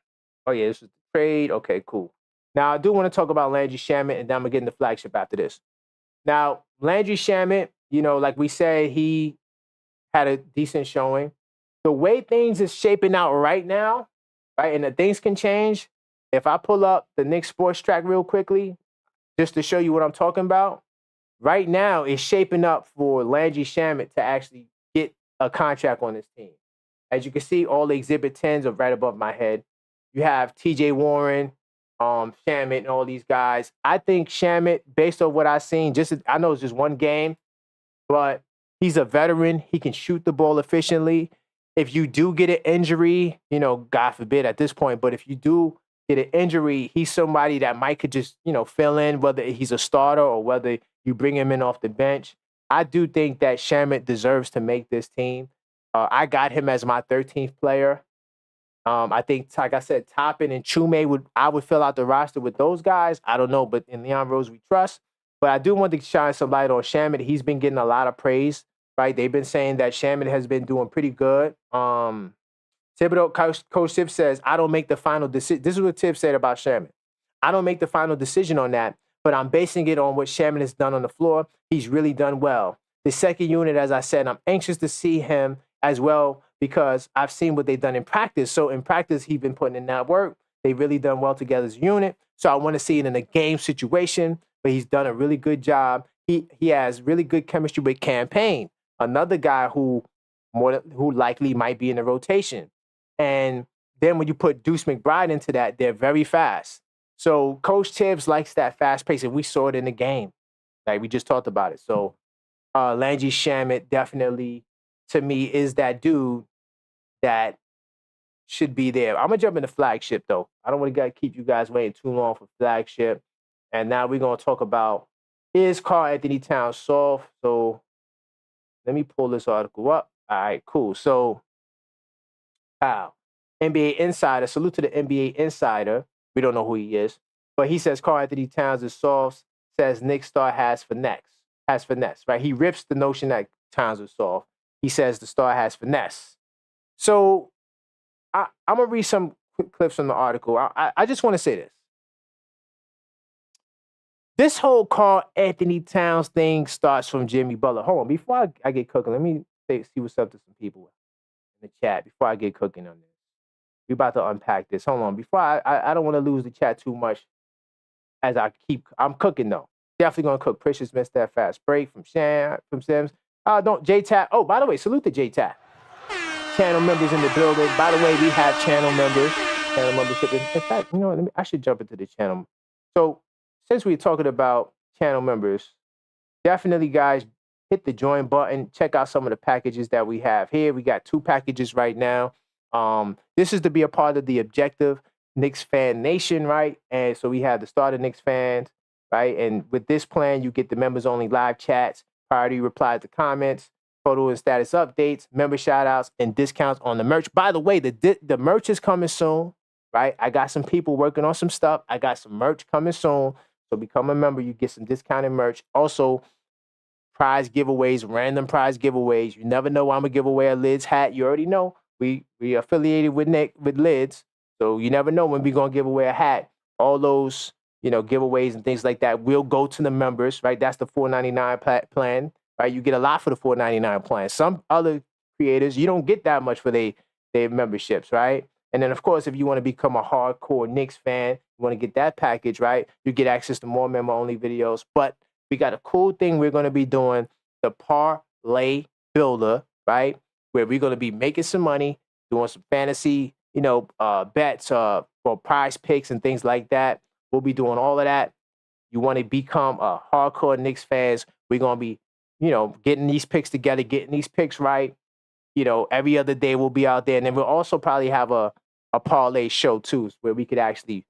yeah, this is the trade. Okay, cool. Now, I do want to talk about Landry Shamet, and then I'm going to get into flagship after this. Now, Landry Shamet, you know, like we said, he had a decent showing. The way things is shaping out right now, right, and the things can change. If I pull up the Knicks Sports Track real quickly, just to show you what I'm talking about, right now it's shaping up for Landry Shamet to actually get a contract on this team. As you can see, all the Exhibit 10s are right above my head. You have TJ Warren, Shamet, and all these guys. I think Shamet, based on what I've seen, I know it's just one game, but he's a veteran. He can shoot the ball efficiently. If you do get an injury, you know, God forbid at this point, but if you do get an injury, he's somebody that could just, you know, fill in, whether he's a starter or whether you bring him in off the bench. I do think that Shamet deserves to make this team. I got him as my 13th player. I think, like I said, Toppin and Chume I would fill out the roster with those guys. I don't know, but in Leon Rose we trust. But I do want to shine some light on Shamet. He's been getting a lot of praise. Right, they've been saying that Shamet has been doing pretty good. Thibodeau, Coach Tibbs says, I don't make the final decision. This is what Tibbs said about Shamet. I don't make the final decision on that, but I'm basing it on what Shamet has done on the floor. He's really done well. The second unit, as I said, I'm anxious to see him as well because I've seen what they've done in practice. So in practice, he's been putting in that work. They've really done well together as a unit. So I want to see it in a game situation, but he's done a really good job. He has really good chemistry with Campaign, another guy who likely might be in the rotation. And then when you put Deuce McBride into that, they're very fast. So Coach Tibbs likes that fast pace, and we saw it in the game. Like we just talked about it. So Landry Shamet definitely, to me, is that dude that should be there. I'm gonna jump into flagship though. I don't want to keep you guys waiting too long for flagship. And now we're gonna talk about, is Karl-Anthony Towns soft? So let me pull this article up. All right, cool. So NBA Insider, salute to the NBA Insider. We don't know who he is, but he says Karl-Anthony Towns is soft, says Knicks star has finesse, right? He rips the notion that Towns is soft. He says the star has finesse. So I'm going to read some quick clips from the article. I just want to say this. This whole Karl-Anthony Towns thing starts from Jimmy Butler. Hold on. Before I get cooking, let me see what's up to some people in the chat before I get cooking on this. We're about to unpack this. Hold on. Before I don't want to lose the chat too much as I'm cooking though. Definitely going to cook. Precious missed that fast break from Sims. Don't J-Tap. Oh, by the way, salute to J-Tap. Channel members in the building. By the way, we have channel members. Channel membership. In fact, you know, I should jump into the channel. So since we're talking about channel members, definitely, guys, hit the join button. Check out some of the packages that we have here. We got 2 packages right now. This is to be a part of the Objective Knicks Fan Nation, right? And so we have the starter Knicks fans, right? And with this plan, you get the members-only live chats, priority replies to comments, photo and status updates, member shout-outs, and discounts on the merch. By the way, the merch is coming soon, right? I got some people working on some stuff. I got some merch coming soon. So become a member. You get some discounted merch. Also, prize giveaways, random prize giveaways. You never know I'm going to give away a Lids hat. You already know. We affiliated with Lids. So you never know when we're going to give away a hat. All those, giveaways and things like that will go to the members, right? That's the $4.99 plan, right? You get a lot for the $4.99 plan. Some other creators, you don't get that much for their memberships, right? And then, of course, if you want to become a hardcore Knicks fan, you want to get that package, right? You get access to more member-only videos. But we got a cool thing we're going to be doing, the Parlay Builder, right? Where we're going to be making some money, doing some fantasy, bets for prize picks and things like that. We'll be doing all of that. You want to become a hardcore Knicks fans, we're going to be, getting these picks together, getting these picks right. Every other day we'll be out there. And then we'll also probably have a parlay show too, where we could actually,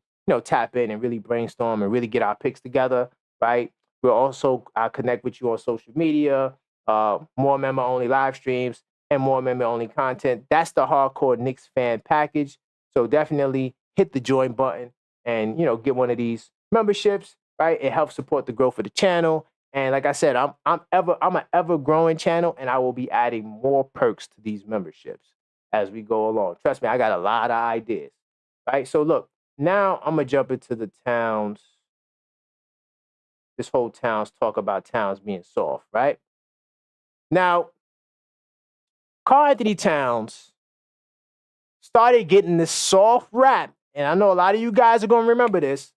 tap in and really brainstorm and really get our picks together, right? We'll also connect with you on social media, more member-only live streams, and more member-only content. That's the hardcore Knicks fan package. So definitely hit the join button and, get one of these memberships, right? It helps support the growth of the channel. And like I said, I'm an ever-growing channel, and I will be adding more perks to these memberships as we go along. Trust me, I got a lot of ideas, right? So look, now I'm going to jump into the Towns. This whole Towns talk about Towns being soft, right? Now, Karl-Anthony Towns started getting this soft rap, and I know a lot of you guys are going to remember this.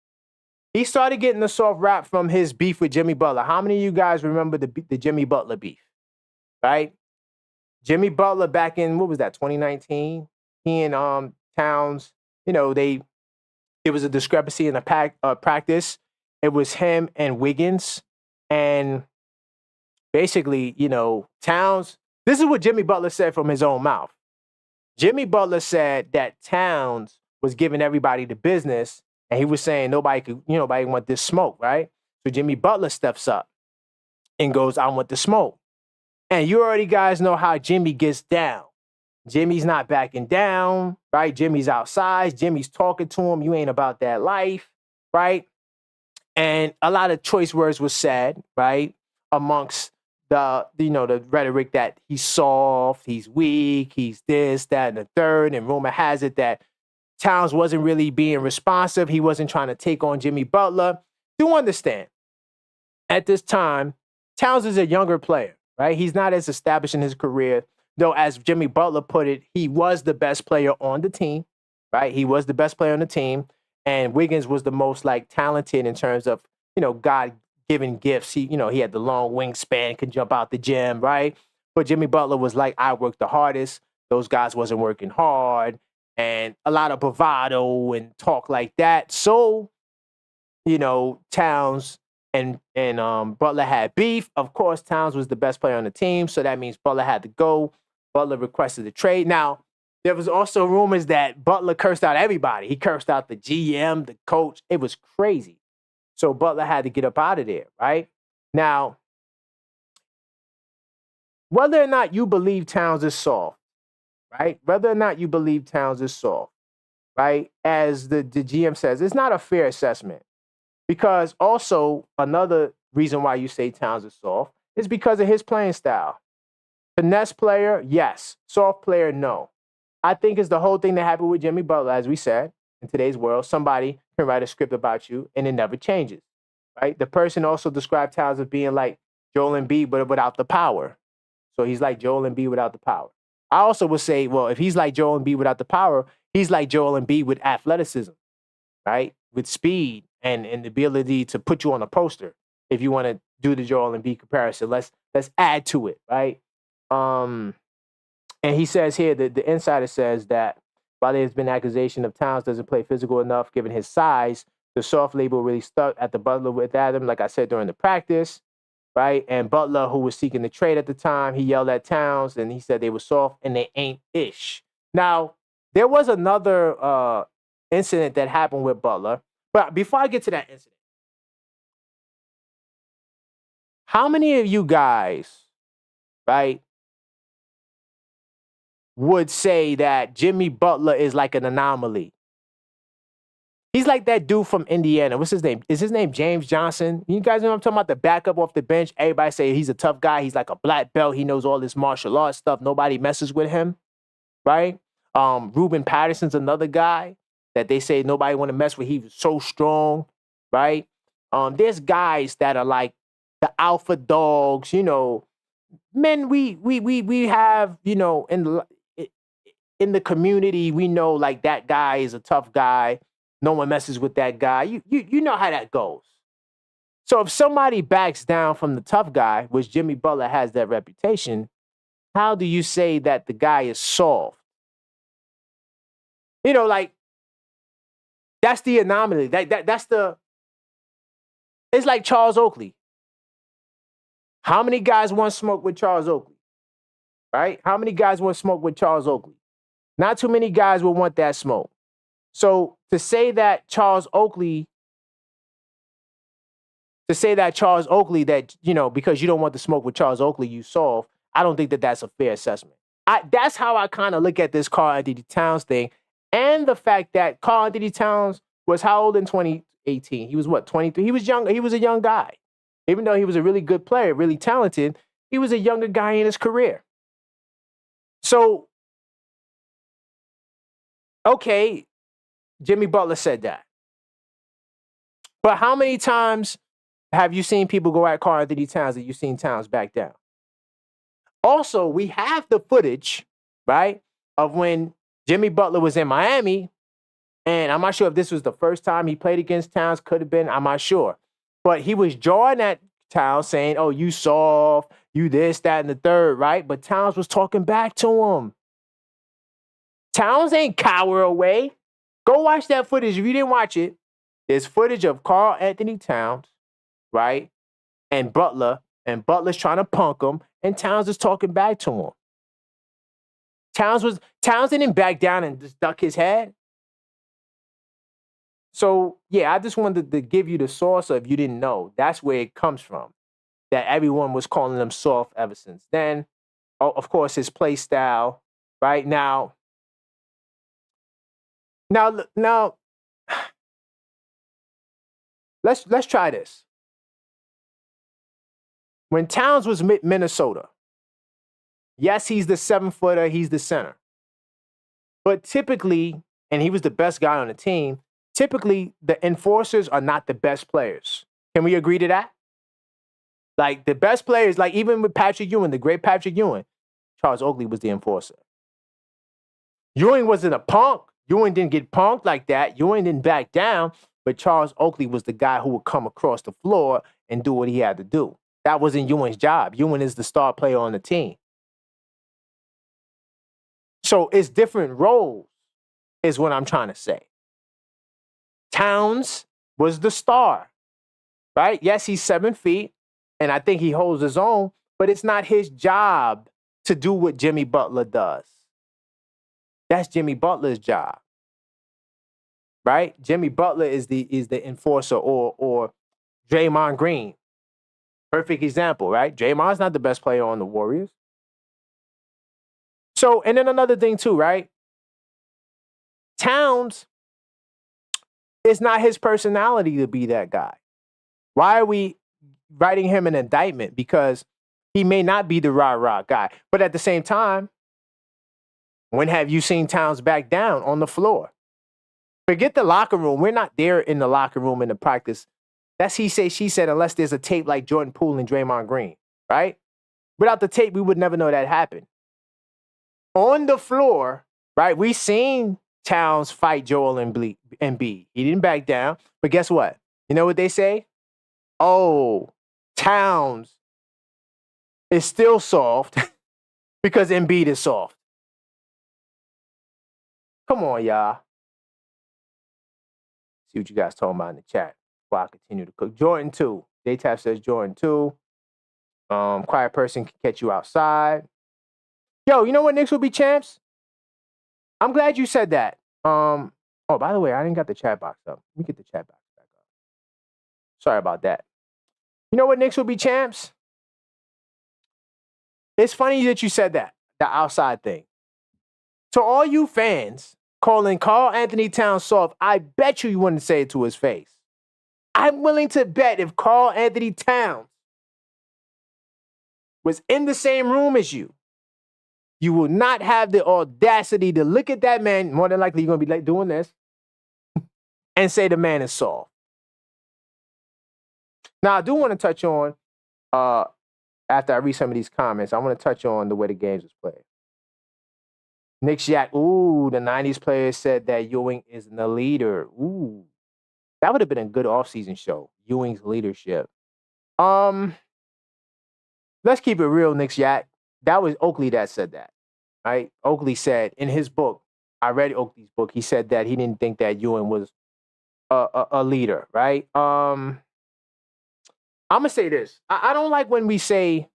He started getting the soft rap from his beef with Jimmy Butler. How many of you guys remember the Jimmy Butler beef, right? Jimmy Butler back in, 2019? He and Towns, there was a discrepancy in the practice. It was him and Wiggins. And basically, Towns, this is what Jimmy Butler said from his own mouth. Jimmy Butler said that Towns was giving everybody the business, and he was saying nobody want this smoke, right? So Jimmy Butler steps up and goes, I want the smoke. And you already guys know how Jimmy gets down. Jimmy's not backing down, right? Jimmy's outside. Jimmy's talking to him. You ain't about that life, right? And a lot of choice words were said, right? Amongst the rhetoric that he's soft, he's weak, he's this, that, and the third. And rumor has it that Towns wasn't really being responsive. He wasn't trying to take on Jimmy Butler. Do understand, at this time, Towns is a younger player, right? He's not as established in his career. though, as Jimmy Butler put it, he was the best player on the team, right? He was the best player on the team, and Wiggins was the most like talented in terms of, God-given gifts. He had the long wingspan, could jump out the gym, right? But Jimmy Butler was like, I worked the hardest. Those guys wasn't working hard, and a lot of bravado and talk like that. So, Towns and Butler had beef. Of course, Towns was the best player on the team, so that means Butler had to go. Butler requested a trade. Now, there was also rumors that Butler cursed out everybody. He cursed out the GM, the coach. It was crazy. So Butler had to get up out of there, right? Now, whether or not you believe Towns is soft, right? Whether or not you believe Towns is soft, right? As the GM says, it's not a fair assessment. Because also another reason why you say Towns is soft is because of his playing style. Finesse player, yes. Soft player, no. I think it's the whole thing that happened with Jimmy Butler, as we said. In today's world, somebody can write a script about you and it never changes, right? The person also described Towns as being like Joel Embiid, but without the power. So he's like Joel Embiid without the power. I also would say, well, if he's like Joel Embiid without the power, he's like Joel Embiid with athleticism, right? With speed and the ability to put you on a poster. If you want to do the Joel Embiid comparison, let's add to it, right? And he says here that the insider says that while there's been accusation of Towns doesn't play physical enough given his size, the soft label really stuck at the Butler with Adam, like I said, during the practice, right? And Butler, who was seeking the trade at the time, he yelled at Towns and he said they were soft and they ain't ish. Now, there was another incident that happened with Butler. But before I get to that incident, how many of you guys, right, would say that Jimmy Butler is like an anomaly? He's like that dude from Indiana. What's his name? Is his name James Johnson? You guys know what I'm talking about? The backup off the bench. Everybody say he's a tough guy. He's like a black belt. He knows all this martial arts stuff. Nobody messes with him, right? Ruben Patterson's another guy that they say nobody want to mess with. He was so strong, right? There's guys that are like the alpha dogs, men we have, in the community, we know like that guy is a tough guy. No one messes with that guy. You know how that goes. So if somebody backs down from the tough guy, which Jimmy Butler has that reputation, how do you say that the guy is soft? Like, that's the anomaly. It's like Charles Oakley. How many guys want smoke with Charles Oakley? Right? How many guys want smoke with Charles Oakley? Not too many guys will want that smoke. So to say that Charles Oakley, that, because you don't want to smoke with Charles Oakley, you soft, I don't think that that's a fair assessment. That's how I kind of look at this Karl-Anthony Towns thing. And the fact that Karl-Anthony Towns was how old in 2018? He was what, 23? He was young. He was a young guy. Even though he was a really good player, really talented, he was a younger guy in his career. So, okay, Jimmy Butler said that. But how many times have you seen people go at Karl-Anthony Towns that you've seen Towns back down? Also, we have the footage, right, of when Jimmy Butler was in Miami, and I'm not sure if this was the first time he played against Towns. Could have been. I'm not sure. But he was jawing at Towns saying, oh, you soft, you this, that, and the third, right? But Towns was talking back to him. Towns ain't cower away. Go watch that footage. If you didn't watch it, there's footage of Karl-Anthony Towns, right? And Butler's trying to punk him, and Towns is talking back to him. Towns didn't back down and just duck his head. So, yeah, I just wanted to give you the source of, if you didn't know, that's where it comes from, that everyone was calling him soft ever since then. Oh, of course, his play style, right? Now, let's try this. When Towns was Minnesota, yes, he's the 7-footer, he's the center. But typically, and he was the best guy on the team, typically the enforcers are not the best players. Can we agree to that? Like the best players, like even with Patrick Ewing, the great Patrick Ewing, Charles Oakley was the enforcer. Ewing wasn't a punk. Ewing didn't get punked like that. Ewing didn't back down, but Charles Oakley was the guy who would come across the floor and do what he had to do. That wasn't Ewing's job. Ewing is the star player on the team. So it's different roles, is what I'm trying to say. Towns was the star, right? Yes, he's 7 feet, and I think he holds his own, but it's not his job to do what Jimmy Butler does. That's Jimmy Butler's job, right? Jimmy Butler is the enforcer, or Draymond Green. Perfect example, right? Draymond's not the best player on the Warriors. So, and then another thing too, right? Towns, it's not his personality to be that guy. Why are we writing him an indictment? Because he may not be the rah-rah guy. But at the same time, when have you seen Towns back down on the floor? Forget the locker room. We're not there in the locker room in the practice. That's he say, she said, unless there's a tape like Jordan Poole and Draymond Green, right? Without the tape, we would never know that happened. On the floor, right, we seen Towns fight Joel Embiid. He didn't back down. But guess what? You know what they say? Oh, Towns is still soft because Embiid is soft. Come on, y'all. See what you guys talking about in the chat while I continue to cook. Jordan 2. J-Tap says Jordan 2. Quiet person can catch you outside. Yo, you know what Knicks will be champs? I'm glad you said that. Oh, by the way, I didn't got the chat box up. Let me get the chat box back up. Sorry about that. You know what Knicks will be champs? It's funny that you said that, the outside thing. To all you fans calling Karl-Anthony Towns soft, I bet you wouldn't say it to his face. I'm willing to bet if Karl-Anthony Towns was in the same room as you, you will not have the audacity to look at that man. More than likely, you're going to be like doing this and say the man is soft. Now, I do want to touch on, after I read some of these comments, I want to touch on the way the games was played. Knicks Yak, ooh, the 90s players said that Ewing isn't a leader. Ooh, that would have been a good offseason show, Ewing's leadership. Let's keep it real, Knicks Yak. That was Oakley that said that, right? Oakley said in his book, I read Oakley's book, he said that he didn't think that Ewing was a leader, right? I'm going to say this. I don't like when we say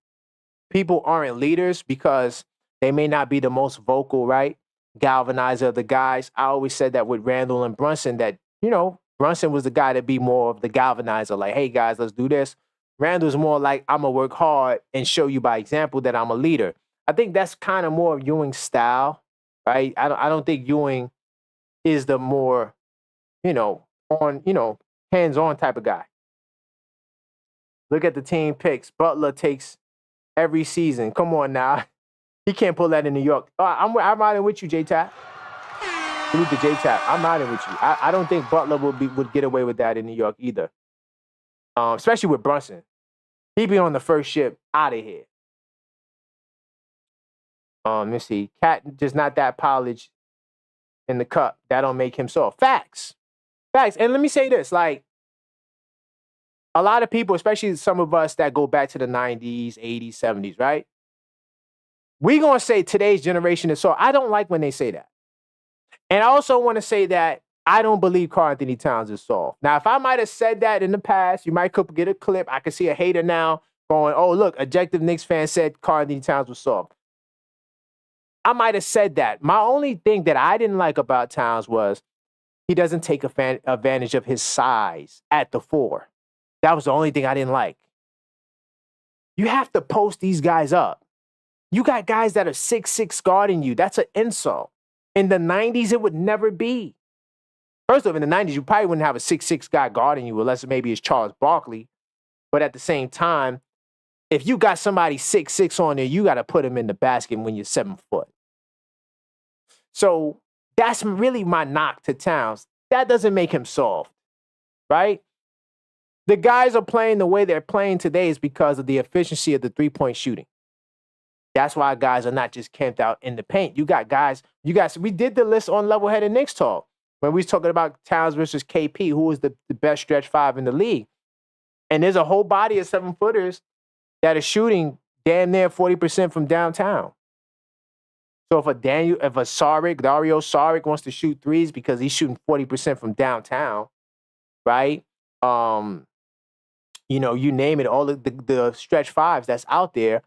people aren't leaders because they may not be the most vocal, right? Galvanizer of the guys. I always said that with Randall and Brunson that, you know, Brunson was the guy to be more of the galvanizer, like, hey, guys, let's do this. Randall's more like, I'm going to work hard and show you by example that I'm a leader. I think that's kind of more of Ewing's style, right? I don't think Ewing is the more, hands-on type of guy. Look at the team picks. Butler takes every season. Come on now. He can't pull that in New York. I'm riding with you, J-Tap. Salute to J-Tap. I'm riding with you. I don't think Butler would get away with that in New York either. Especially with Brunson. He'd be on the first ship out of here. Let's see. Cat just not that polished in the cup. That don't make him soft. Facts. And let me say this, like, a lot of people, especially some of us that go back to the 90s, 80s, 70s, right? We're going to say today's generation is soft. I don't like when they say that. And I also want to say that I don't believe Karl-Anthony Towns is soft. Now, if I might have said that in the past, you might could get a clip. I could see a hater now going, oh, look, objective Knicks fan said Karl-Anthony Towns was soft. I might have said that. My only thing that I didn't like about Towns was he doesn't take advantage of his size at the 4. That was the only thing I didn't like. You have to post these guys up. You got guys that are 6'6" guarding you. That's an insult. In the 90s, it would never be. First off, in the 90s, you probably wouldn't have a 6'6" guy guarding you unless maybe it's Charles Barkley. But at the same time, if you got somebody 6'6" on there, you got to put him in the basket when you're 7 foot. So that's really my knock to Towns. That doesn't make him soft, right? The guys are playing the way they're playing today is because of the efficiency of the three-point shooting. That's why guys are not just camped out in the paint. You got guys, we did the list on Level-Headed Knicks Talk when we was talking about Towns versus KP, who was the best stretch five in the league. And there's a whole body of 7-footers that are shooting damn near 40% from downtown. So if Dario Saric wants to shoot threes because he's shooting 40% from downtown, right? You name it, all the stretch fives that's out there,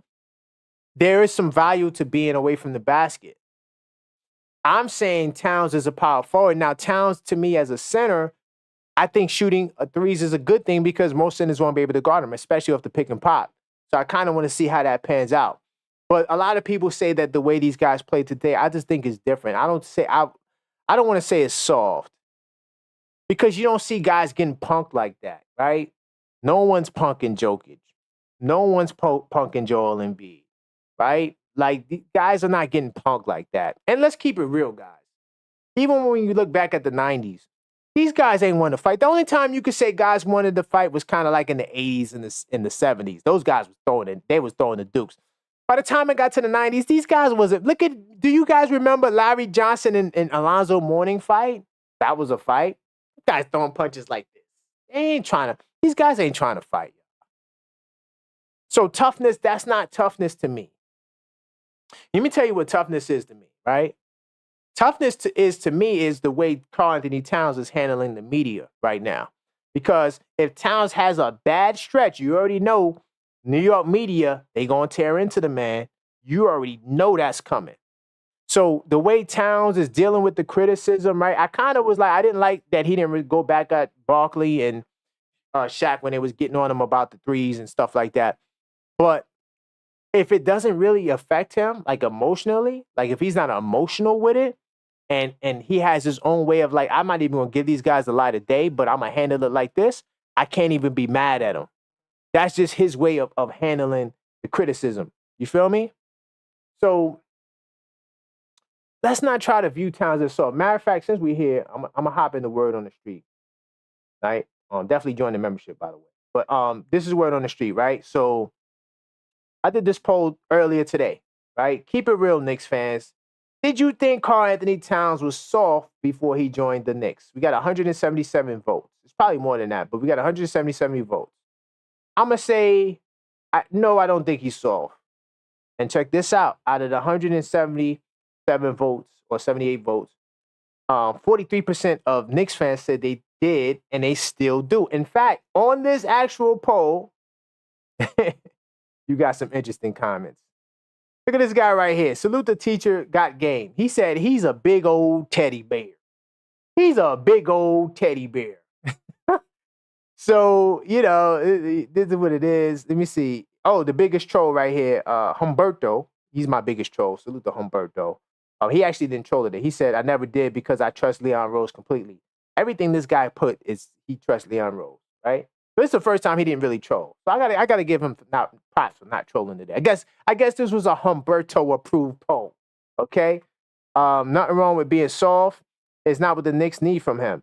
there is some value to being away from the basket. I'm saying Towns is a power forward. Now, Towns, to me, as a center, I think shooting threes is a good thing because most centers won't be able to guard him, especially off the pick and pop. So I kind of want to see how that pans out. But a lot of people say that the way these guys play today, I just think is different. I don't want to say it's soft because you don't see guys getting punked like that, right? No one's punking Jokic. No one's punking Joel Embiid, right? Like, the guys are not getting punked like that. And let's keep it real, guys. Even when you look back at the 90s, these guys ain't want to fight. The only time you could say guys wanted to fight was kind of like in the 80s and in the 70s. Those guys was throwing the dukes. By the time it got to the 90s, these guys wasn't. Do you guys remember Larry Johnson and Alonzo Mourning fight? That was a fight. Guys throwing punches like this. These guys ain't trying to fight. So toughness, that's not toughness to me. Let me tell you what toughness is to me, right? Toughness to me is the way Karl-Anthony Towns is handling the media right now. Because if Towns has a bad stretch, you already know New York media, they going to tear into the man. You already know that's coming. So the way Towns is dealing with the criticism, right? I kind of was like, I didn't like that he didn't really go back at Barkley and Shaq when they was getting on him about the threes and stuff like that. But if it doesn't really affect him, like emotionally, like if he's not emotional with it, and he has his own way of like, I'm not even going to give these guys the light of day, but I'm going to handle it like this, I can't even be mad at him. That's just his way of handling the criticism. You feel me? So let's not try to view Towns as soft. Matter of fact, since we're here, I'm going to hop in the word on the street, right? Definitely join the membership, by the way. But this is word on the street, right? So I did this poll earlier today, right? Keep it real, Knicks fans. Did you think Karl-Anthony Towns was soft before he joined the Knicks? We got 177 votes. It's probably more than that, but we got 177 votes. I'm going to say, no, I don't think he's soft. And check this out. Out of the 177 votes or 78 votes, 43% of Knicks fans said they did, and they still do. In fact, on this actual poll, you got some interesting comments. Look at this guy right here. Salute the teacher, got game. He said he's a big old teddy bear. He's a big old teddy bear. So, this is what it is. Let me see. Oh, the biggest troll right here, Humberto. He's my biggest troll. Salute to Humberto. He actually didn't troll it. He said, I never did because I trust Leon Rose completely. Everything this guy put is he trusts Leon Rose, right? This is the first time he didn't really troll. So I gotta give him props for not trolling today. I guess this was a Humberto approved poll. Okay? Nothing wrong with being soft. It's not what the Knicks need from him.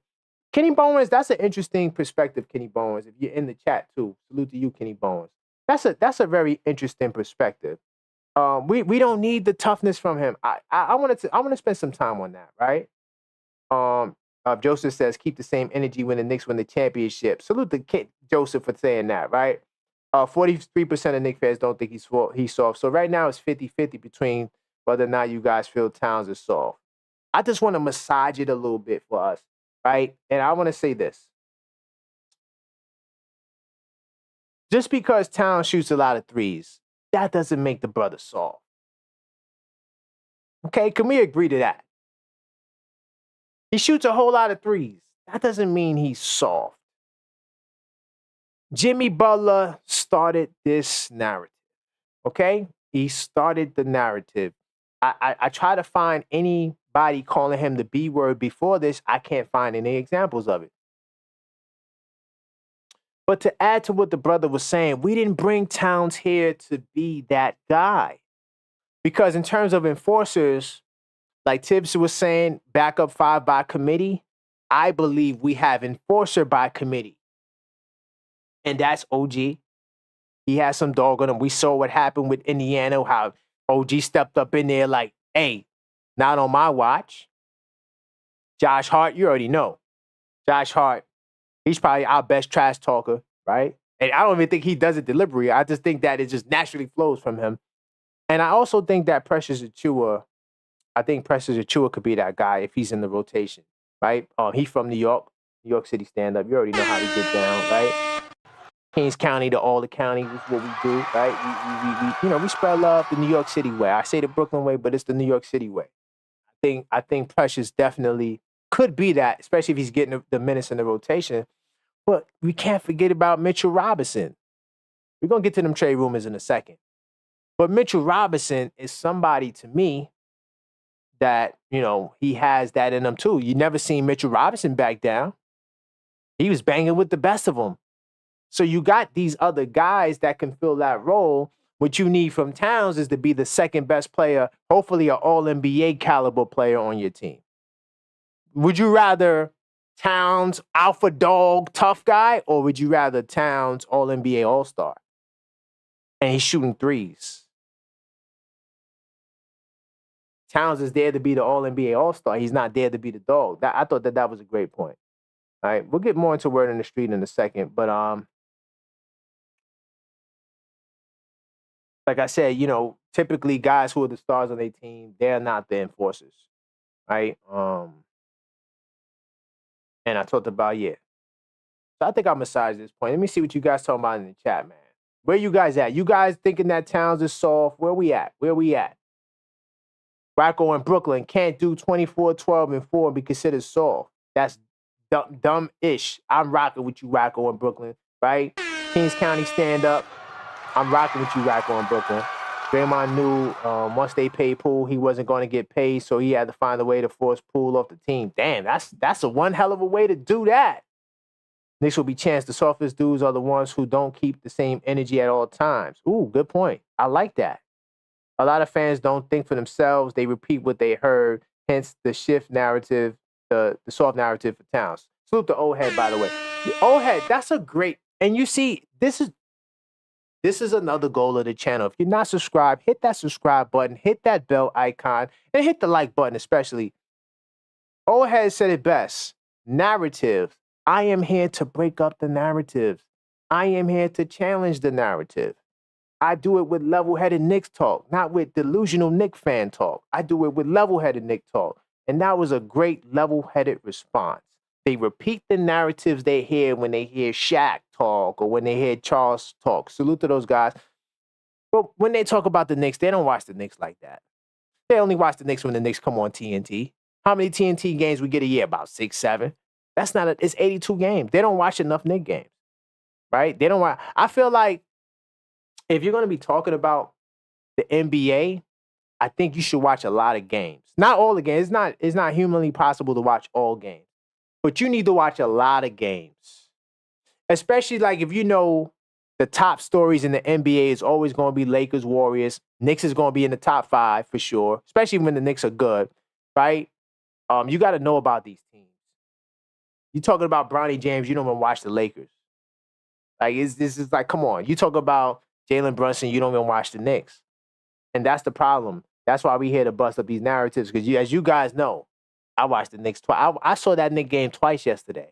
Kenny Bowens, that's an interesting perspective, Kenny Bowens. If you're in the chat too, salute to you, Kenny Bowens. That's a very interesting perspective. We don't need the toughness from him. I want to spend some time on that, right? Joseph says keep the same energy when the Knicks win the championship. Salute to Joseph for saying that, right? 43% of Knicks fans don't think he's soft. So right now it's 50-50 between whether or not you guys feel Towns is soft. I just want to massage it a little bit for us, right? And I want to say this. Just because Towns shoots a lot of threes, that doesn't make the brother soft. Okay, can we agree to that? He shoots a whole lot of threes. That doesn't mean he's soft. Jimmy Butler started this narrative, okay? He started the narrative. I try to find anybody calling him the B word before this. I can't find any examples of it. But to add to what the brother was saying, we didn't bring Towns here to be that guy. Because in terms of enforcers, like Tibbs was saying, backup five by committee, I believe we have enforcer by committee. And that's OG. He has some dog on him. We saw what happened with Indiana, how OG stepped up in there like, hey, not on my watch. Josh Hart, you already know. Josh Hart, he's probably our best trash talker, right? And I don't even think he does it deliberately. I just think that it just naturally flows from him. And I also think that Precious Achiuwa, could be that guy if he's in the rotation, right? He's from New York City stand-up. You already know how he get down, right? Kings County to all the counties is what we do, right? We spread love the New York City way. I say the Brooklyn way, but it's the New York City way. I think Precious definitely could be that, especially if he's getting the minutes in the rotation. But we can't forget about Mitchell Robinson. We're going to get to them trade rumors in a second. But Mitchell Robinson is somebody to me that, he has that in him too. You never seen Mitchell Robinson back down. He was banging with the best of them. So you got these other guys that can fill that role. What you need from Towns is to be the second best player, hopefully an all-NBA caliber player on your team. Would you rather Towns, alpha dog, tough guy, or would you rather Towns, all-NBA all-star? And he's shooting threes. Towns is there to be the all-NBA all-star. He's not there to be the dog. I thought that was a great point. All right, we'll get more into word in the street in a second, but like I said, typically guys who are the stars on their team, they're not the enforcers, right? And I talked about, So I think I'll massage this point. Let me see what you guys talking about in the chat, man. Where you guys at? You guys thinking that Towns is soft? Where we at? Rocco in Brooklyn can't do 24, 12, and 4 and be considered soft. That's dumb-ish. I'm rocking with you, Rocco in Brooklyn, right? Kings County stand up. I'm rocking with you, Rocco in Brooklyn. Draymond knew once they paid Poole, he wasn't going to get paid, so he had to find a way to force Poole off the team. Damn, that's a one hell of a way to do that. Knicks will be chanced. The softest dudes are the ones who don't keep the same energy at all times. Ooh, good point. I like that. A lot of fans don't think for themselves. They repeat what they heard, hence the shift narrative, the soft narrative for Towns. Salute the old head, by the way. The old head, that's a great... And you see, this is another goal of the channel. If you're not subscribed, hit that subscribe button, hit that bell icon, and hit the like button especially. Old head said it best. Narrative. I am here to break up the narratives. I am here to challenge the narrative. I do it with level-headed Knicks talk, not with delusional Knicks fan talk. I do it with level-headed Knicks talk. And that was a great level-headed response. They repeat the narratives they hear when they hear Shaq talk or when they hear Charles talk. Salute to those guys. But when they talk about the Knicks, they don't watch the Knicks like that. They only watch the Knicks when the Knicks come on TNT. How many TNT games we get a year? About 6, 7. It's 82 games. They don't watch enough Knicks games, right? They don't watch. I feel like if you're going to be talking about the NBA, I think you should watch a lot of games. Not all the games. It's not humanly possible to watch all games. But you need to watch a lot of games. Especially like if you know the top stories in the NBA is always going to be Lakers, Warriors. Knicks is going to be in the top 5 for sure, especially when the Knicks are good, right? You got to know about these teams. You talking about Bronny James, you don't even watch the Lakers. Like, this is like, come on. You talk about Jalen Brunson, you don't even watch the Knicks. And that's the problem. That's why we here to bust up these narratives, because as you guys know, I watched the Knicks twice. I saw that Knicks game twice yesterday.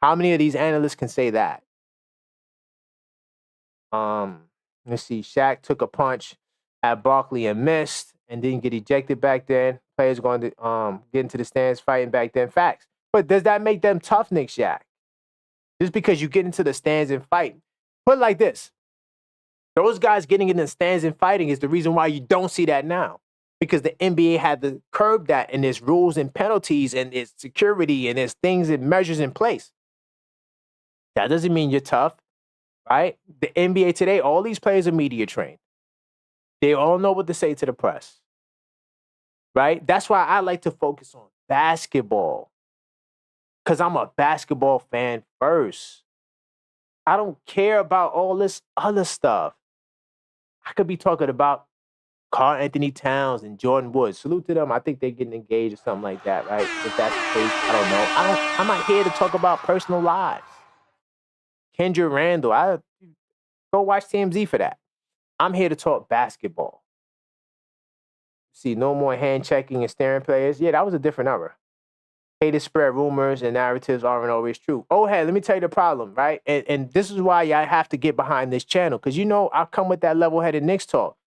How many of these analysts can say that? Let's see. Shaq took a punch at Barkley and missed and didn't get ejected back then. Players going to get into the stands fighting back then. Facts. But does that make them tough, Knicks, Shaq? Just because you get into the stands and fight. Put it like this. Those guys getting in the stands and fighting is the reason why you don't see that now. Because the NBA had to curb that, and there's rules and penalties and there's security and there's things and measures in place. That doesn't mean you're tough, right? The NBA today, all these players are media trained. They all know what to say to the press, right? That's why I like to focus on basketball, because I'm a basketball fan first. I don't care about all this other stuff. I could be talking about Karl-Anthony Towns and Jordan Woods. Salute to them. I think they're getting engaged or something like that, right? If that's the case, I don't know. I'm not here to talk about personal lives. Kendra Randall, go watch TMZ for that. I'm here to talk basketball. See, no more hand checking and staring players. Yeah, that was a different era. Haters spread rumors and narratives aren't always true. Oh, hey, let me tell you the problem, right? And this is why I have to get behind this channel because I come with that level-headed Knicks talk.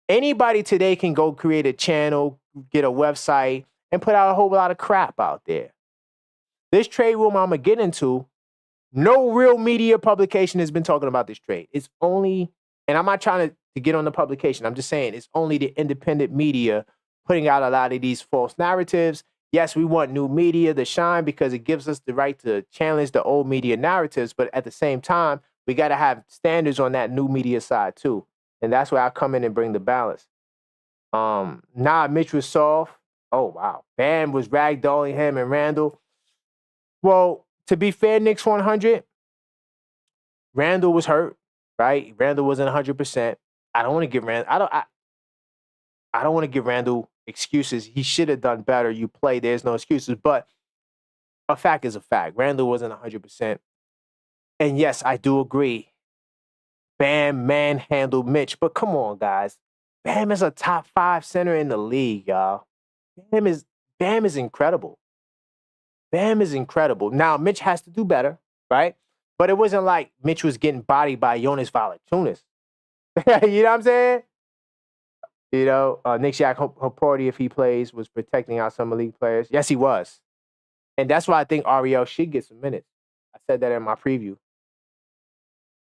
Anybody today can go create a channel, get a website, and put out a whole lot of crap out there. This trade room I'm gonna get into, no real media publication has been talking about this trade. It's only, and I'm not trying to get on the publication. I'm just saying it's only the independent media putting out a lot of these false narratives. Yes, we want new media to shine because it gives us the right to challenge the old media narratives. But at the same time, we got to have standards on that new media side too. And that's where I come in and bring the balance. Mitch was soft. Oh, wow. Bam was ragdolling him and Randall. Well, to be fair, Knicks 100, Randall was hurt, right? Randall wasn't 100%. I don't want to give Randall. I don't want to give Randall excuses. He should have done better. You play, there's no excuses. But a fact is a fact. Randall wasn't 100%. And yes, I do agree. Bam manhandled Mitch. But come on, guys. Bam is a top 5 center in the league, y'all. Bam is incredible. Bam is incredible. Now, Mitch has to do better, right? But it wasn't like Mitch was getting bodied by Jonas Valanciunas. You know what I'm saying? Nick Hornets, if he plays, was protecting our summer league players. Yes, he was. And that's why I think Ariel should get some minutes. I said that in my preview.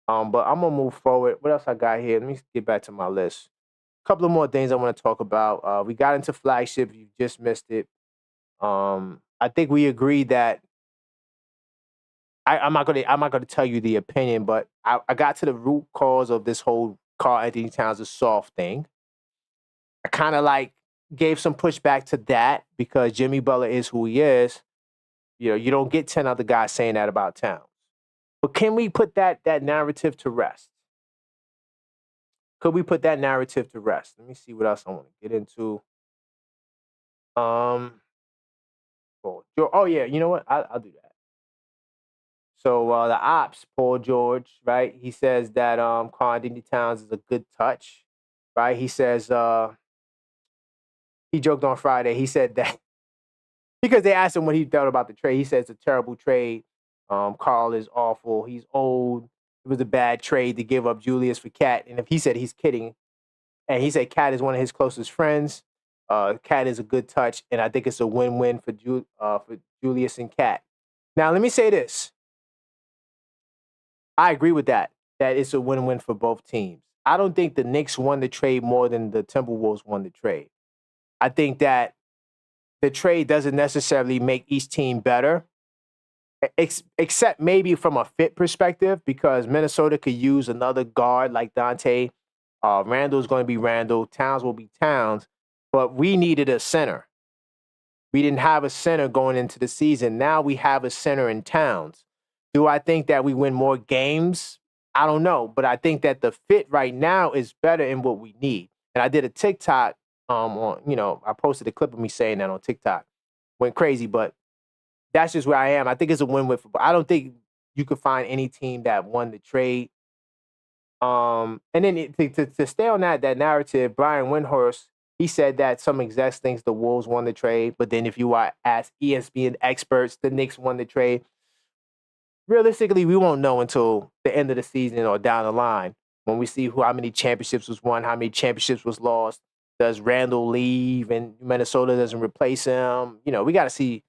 But I'm going to move forward. What else I got here? Let me get back to my list. A couple of more things I want to talk about. We got into flagship. You just missed it. I think we agreed that I'm not gonna tell you the opinion, but I got to the root cause of this whole Karl-Anthony Towns' soft thing. I kind of gave some pushback to that because Jimmy Butler is who he is. You don't get 10 other guys saying that about Towns. But can we put that narrative to rest? Could we put that narrative to rest? Let me see what else I want to get into. Oh yeah, you know what? I'll do that. So the ops, Paul George, right? He says that Karl-Anthony Towns is a good touch, right? He says he joked on Friday. He said that because they asked him what he felt about the trade. He said it's a terrible trade. Carl is awful. He's old. It was a bad trade to give up Julius for Cat. And if he said he's kidding, and he said Cat is one of his closest friends. Cat is a good touch, and I think it's a win-win for Julius and Cat. Now let me say this. I agree with that it's a win-win for both teams. I don't think the Knicks won the trade more than the Timberwolves won the trade. I think that the trade doesn't necessarily make each team better, except maybe from a fit perspective, because Minnesota could use another guard like Dante. Randall's going to be Randall. Towns will be Towns. But we needed a center. We didn't have a center going into the season. Now we have a center in Towns. Do I think that we win more games? I don't know, but I think that the fit right now is better in what we need. And I did a TikTok I posted a clip of me saying that on TikTok. Went crazy, but that's just where I am. I think it's a win-win for. I don't think you could find any team that won the trade. And then to stay on that narrative, Brian Windhorst, he said that some execs thinks the Wolves won the trade, but then if you ask ESPN experts, the Knicks won the trade. Realistically, we won't know until the end of the season or down the line when we see how many championships was won, how many championships was lost. Does Randall leave and Minnesota doesn't replace him? We got to see.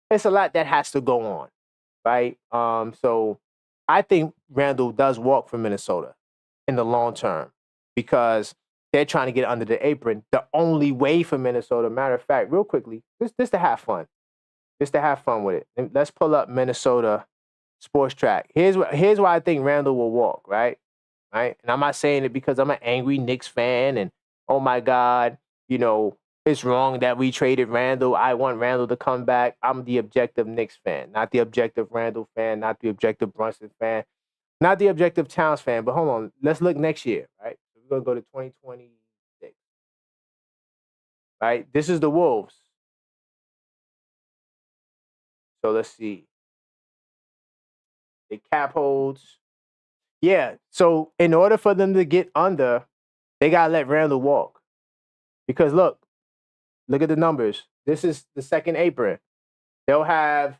It's a lot that has to go on, right? So I think Randall does walk for Minnesota in the long term because they're trying to get under the apron. The only way for Minnesota, matter of fact, real quickly, just to have fun. Just to have fun with it. And let's pull up Minnesota Sports Track. Here's why I think Randall will walk, right? Right? And I'm not saying it because I'm an angry Knicks fan and, oh my God, it's wrong that we traded Randall. I want Randall to come back. I'm the objective Knicks fan, not the objective Randall fan, not the objective Brunson fan, not the objective Towns fan. But hold on, let's look next year, right? So we're going to go to 2026, right? This is the Wolves. So let's see. The cap holds. Yeah, so in order for them to get under, They got to let Randall walk. Because look at the numbers. This is the second apron. They'll have,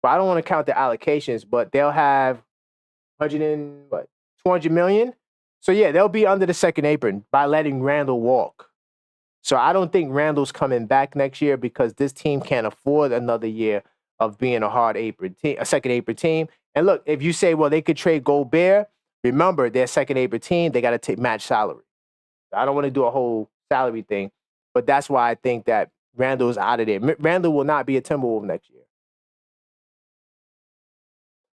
well, I don't want to count the allocations, but they'll have 200 million. So yeah, they'll be under the second apron by letting Randall walk. So I don't think Randall's coming back next year because this team can't afford another year of being a hard apron team, a second apron team. And look, if you say, well, they could trade Gobert, remember their second apron team, they got to take match salary. I don't want to do a whole salary thing, but that's why I think that Randall's out of there. Randall will not be a Timberwolf next year.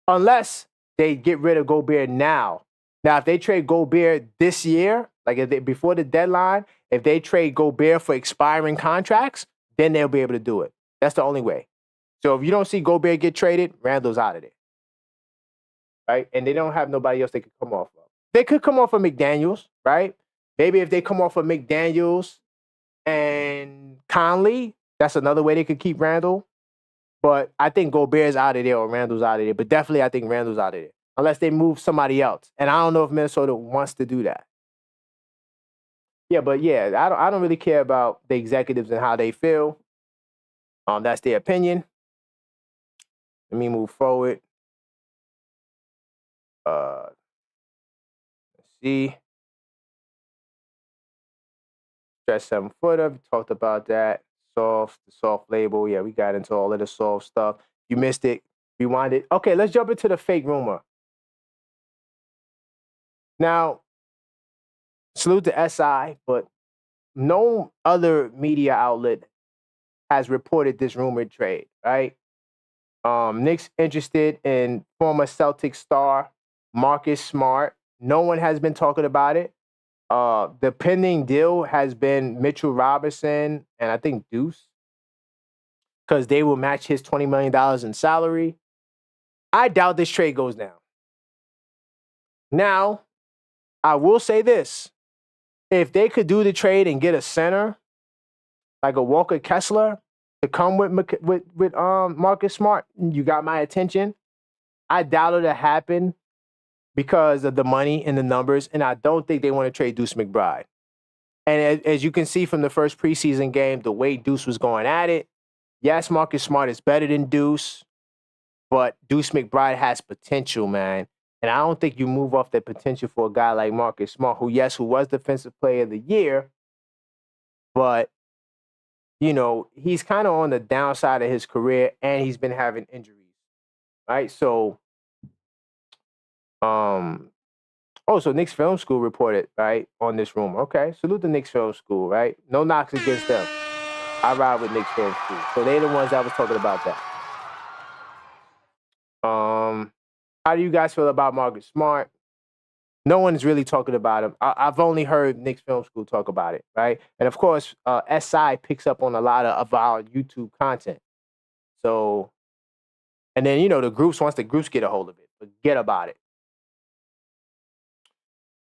Unless they get rid of Gobert now. Now, if they trade Gobert this year, like before the deadline, if they trade Gobert for expiring contracts, then they'll be able to do it. That's the only way. So if you don't see Gobert get traded, Randall's out of there. Right? And they don't have nobody else they could come off of. They could come off of McDaniels, right? Maybe if they come off of McDaniels and Conley, that's another way they could keep Randall. But I think Gobert's out of there or Randall's out of there. But definitely I think Randall's out of there. Unless they move somebody else. And I don't know if Minnesota wants to do that. Yeah, but yeah, I don't really care about the executives and how they feel. That's their opinion. Let me move forward. Let's see. Stretch 7-footer. We talked about that. The soft label. Yeah, we got into all of the soft stuff. You missed it. Rewind it. Okay, let's jump into the fake rumor. Now, salute to SI, but no other media outlet has reported this rumored trade, right? Knicks interested in former Celtics star Marcus Smart. No one has been talking about it. The pending deal has been Mitchell Robinson and I think Deuce, because they will match his $20 million in salary. I doubt this trade goes down. Now, I will say this. If they could do the trade and get a center, like a Walker Kessler, to come with Marcus Smart, you got my attention. I doubt it'll happen because of the money and the numbers, and I don't think they want to trade Deuce McBride. And as you can see from the first preseason game, the way Deuce was going at it, yes, Marcus Smart is better than Deuce, but Deuce McBride has potential, man. And I don't think you move off that potential for a guy like Marcus Smart, who was Defensive Player of the Year, but, he's kind of on the downside of his career, and he's been having injuries, right? So, so Knicks Film School reported, right, on this rumor. Okay, salute the Knicks Film School, right? No knocks against them. I ride with Knicks Film School. So they're the ones that was talking about that. How do you guys feel about Marcus Smart? No one's really talking about him. I've only heard Knicks Film School talk about it, right? And of course, SI picks up on a lot of our YouTube content. So, and then, the groups, once the groups get a hold of it, forget about it.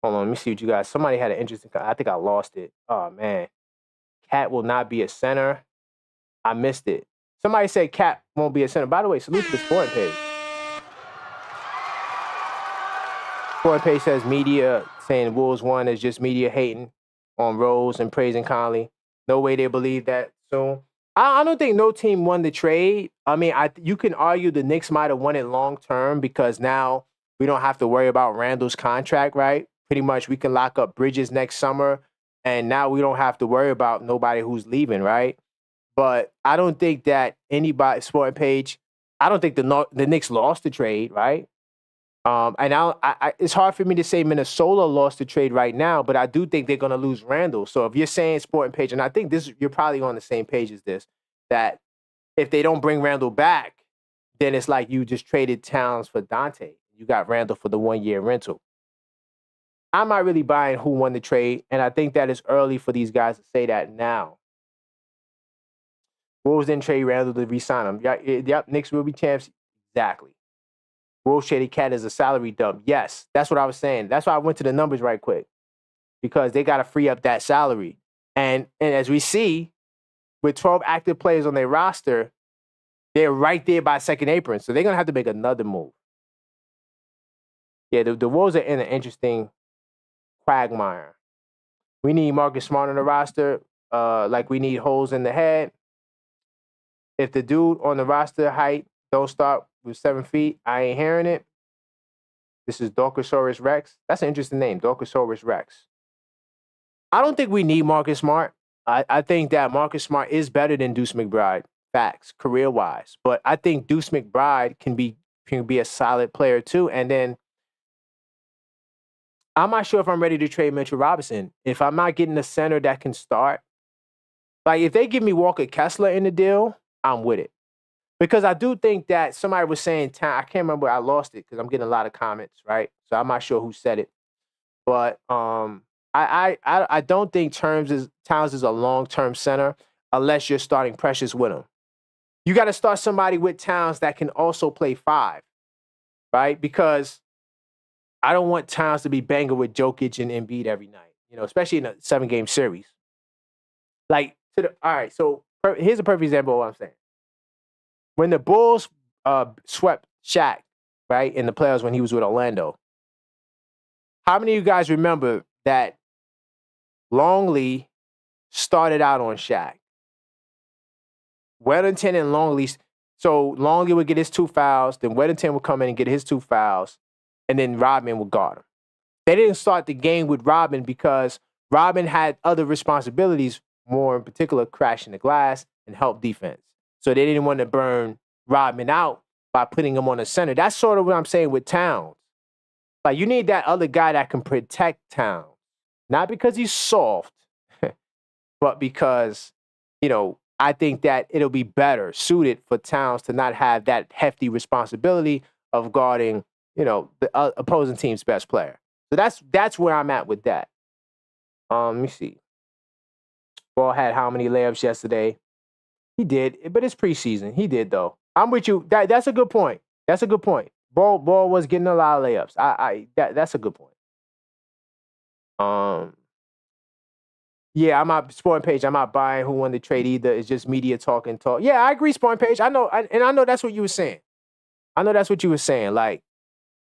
Hold on, let me see what you guys, somebody had an interesting, I think I lost it. Oh, man. Cat will not be a center. I missed it. Somebody said Cat won't be a center. By the way, salute to the sporting page. Sporting page says media saying Wolves won is just media hating on Rose and praising Conley. No way they believe that soon. I don't think no team won the trade. I mean, you can argue the Knicks might have won it long term because now we don't have to worry about Randall's contract, right? Pretty much we can lock up Bridges next summer, and now we don't have to worry about nobody who's leaving, right? But I don't think that anybody, sporting page, I don't think the Knicks lost the trade, right? And it's hard for me to say Minnesota lost the trade right now, but I do think they're going to lose Randall. So if you're saying sporting page, and I think you're probably on the same page as this, that if they don't bring Randall back, then it's like you just traded Towns for Dante. You got Randall for the 1-year rental. I'm not really buying who won the trade, and I think that it's early for these guys to say that now. Wolves didn't trade Randall to re-sign him. Yep, Knicks will be champs. Exactly. Wolves traded Cat as a salary dump. Yes, that's what I was saying. That's why I went to the numbers right quick, because they got to free up that salary. And as we see, with 12 active players on their roster, they're right there by second apron. So they're going to have to make another move. Yeah, the Wolves are in an interesting quagmire. We need Marcus Smart on the roster, like we need holes in the head. If the dude on the roster height don't start with 7 feet, I ain't hearing it. This is Dorkosaurus Rex. That's an interesting name, Dorkosaurus Rex. I don't think we need Marcus Smart. I think that Marcus Smart is better than Deuce McBride, facts, career-wise. But I think Deuce McBride can be a solid player too. And then I'm not sure if I'm ready to trade Mitchell Robinson. If I'm not getting a center that can start, like if they give me Walker Kessler in the deal, I'm with it. Because I do think that somebody was saying, I can't remember, I lost it because I'm getting a lot of comments, right? So I'm not sure who said it. But I don't think Towns is a long-term center unless you're starting Precious with him. You got to start somebody with Towns that can also play 5, right? Because I don't want Towns to be banging with Jokic and Embiid every night, especially in a 7-game series. All right, so here's a perfect example of what I'm saying. When the Bulls swept Shaq, right, in the playoffs when he was with Orlando, how many of you guys remember that Longley started out on Shaq? Weddington and Longley. So Longley would get his 2 fouls, then Weddington would come in and get his 2 fouls, and then Rodman would guard him. They didn't start the game with Rodman because Rodman had other responsibilities, more in particular, crashing the glass and help defense. So they didn't want to burn Rodman out by putting him on the center. That's sort of what I'm saying with Towns. Like, you need that other guy that can protect Towns. Not because he's soft, but because, I think that it'll be better suited for Towns to not have that hefty responsibility of guarding, the opposing team's best player. So that's where I'm at with that. Let me see. Ball had how many layups yesterday? He did, but it's preseason. He did, though. I'm with you. That's a good point. That's a good point. Ball was getting a lot of layups. That's a good point. Yeah, I'm not Sporting Page. I'm not buying who won the trade either. It's just media talk. Yeah, I agree, Sporting Page. I know, and I know that's what you were saying. Like,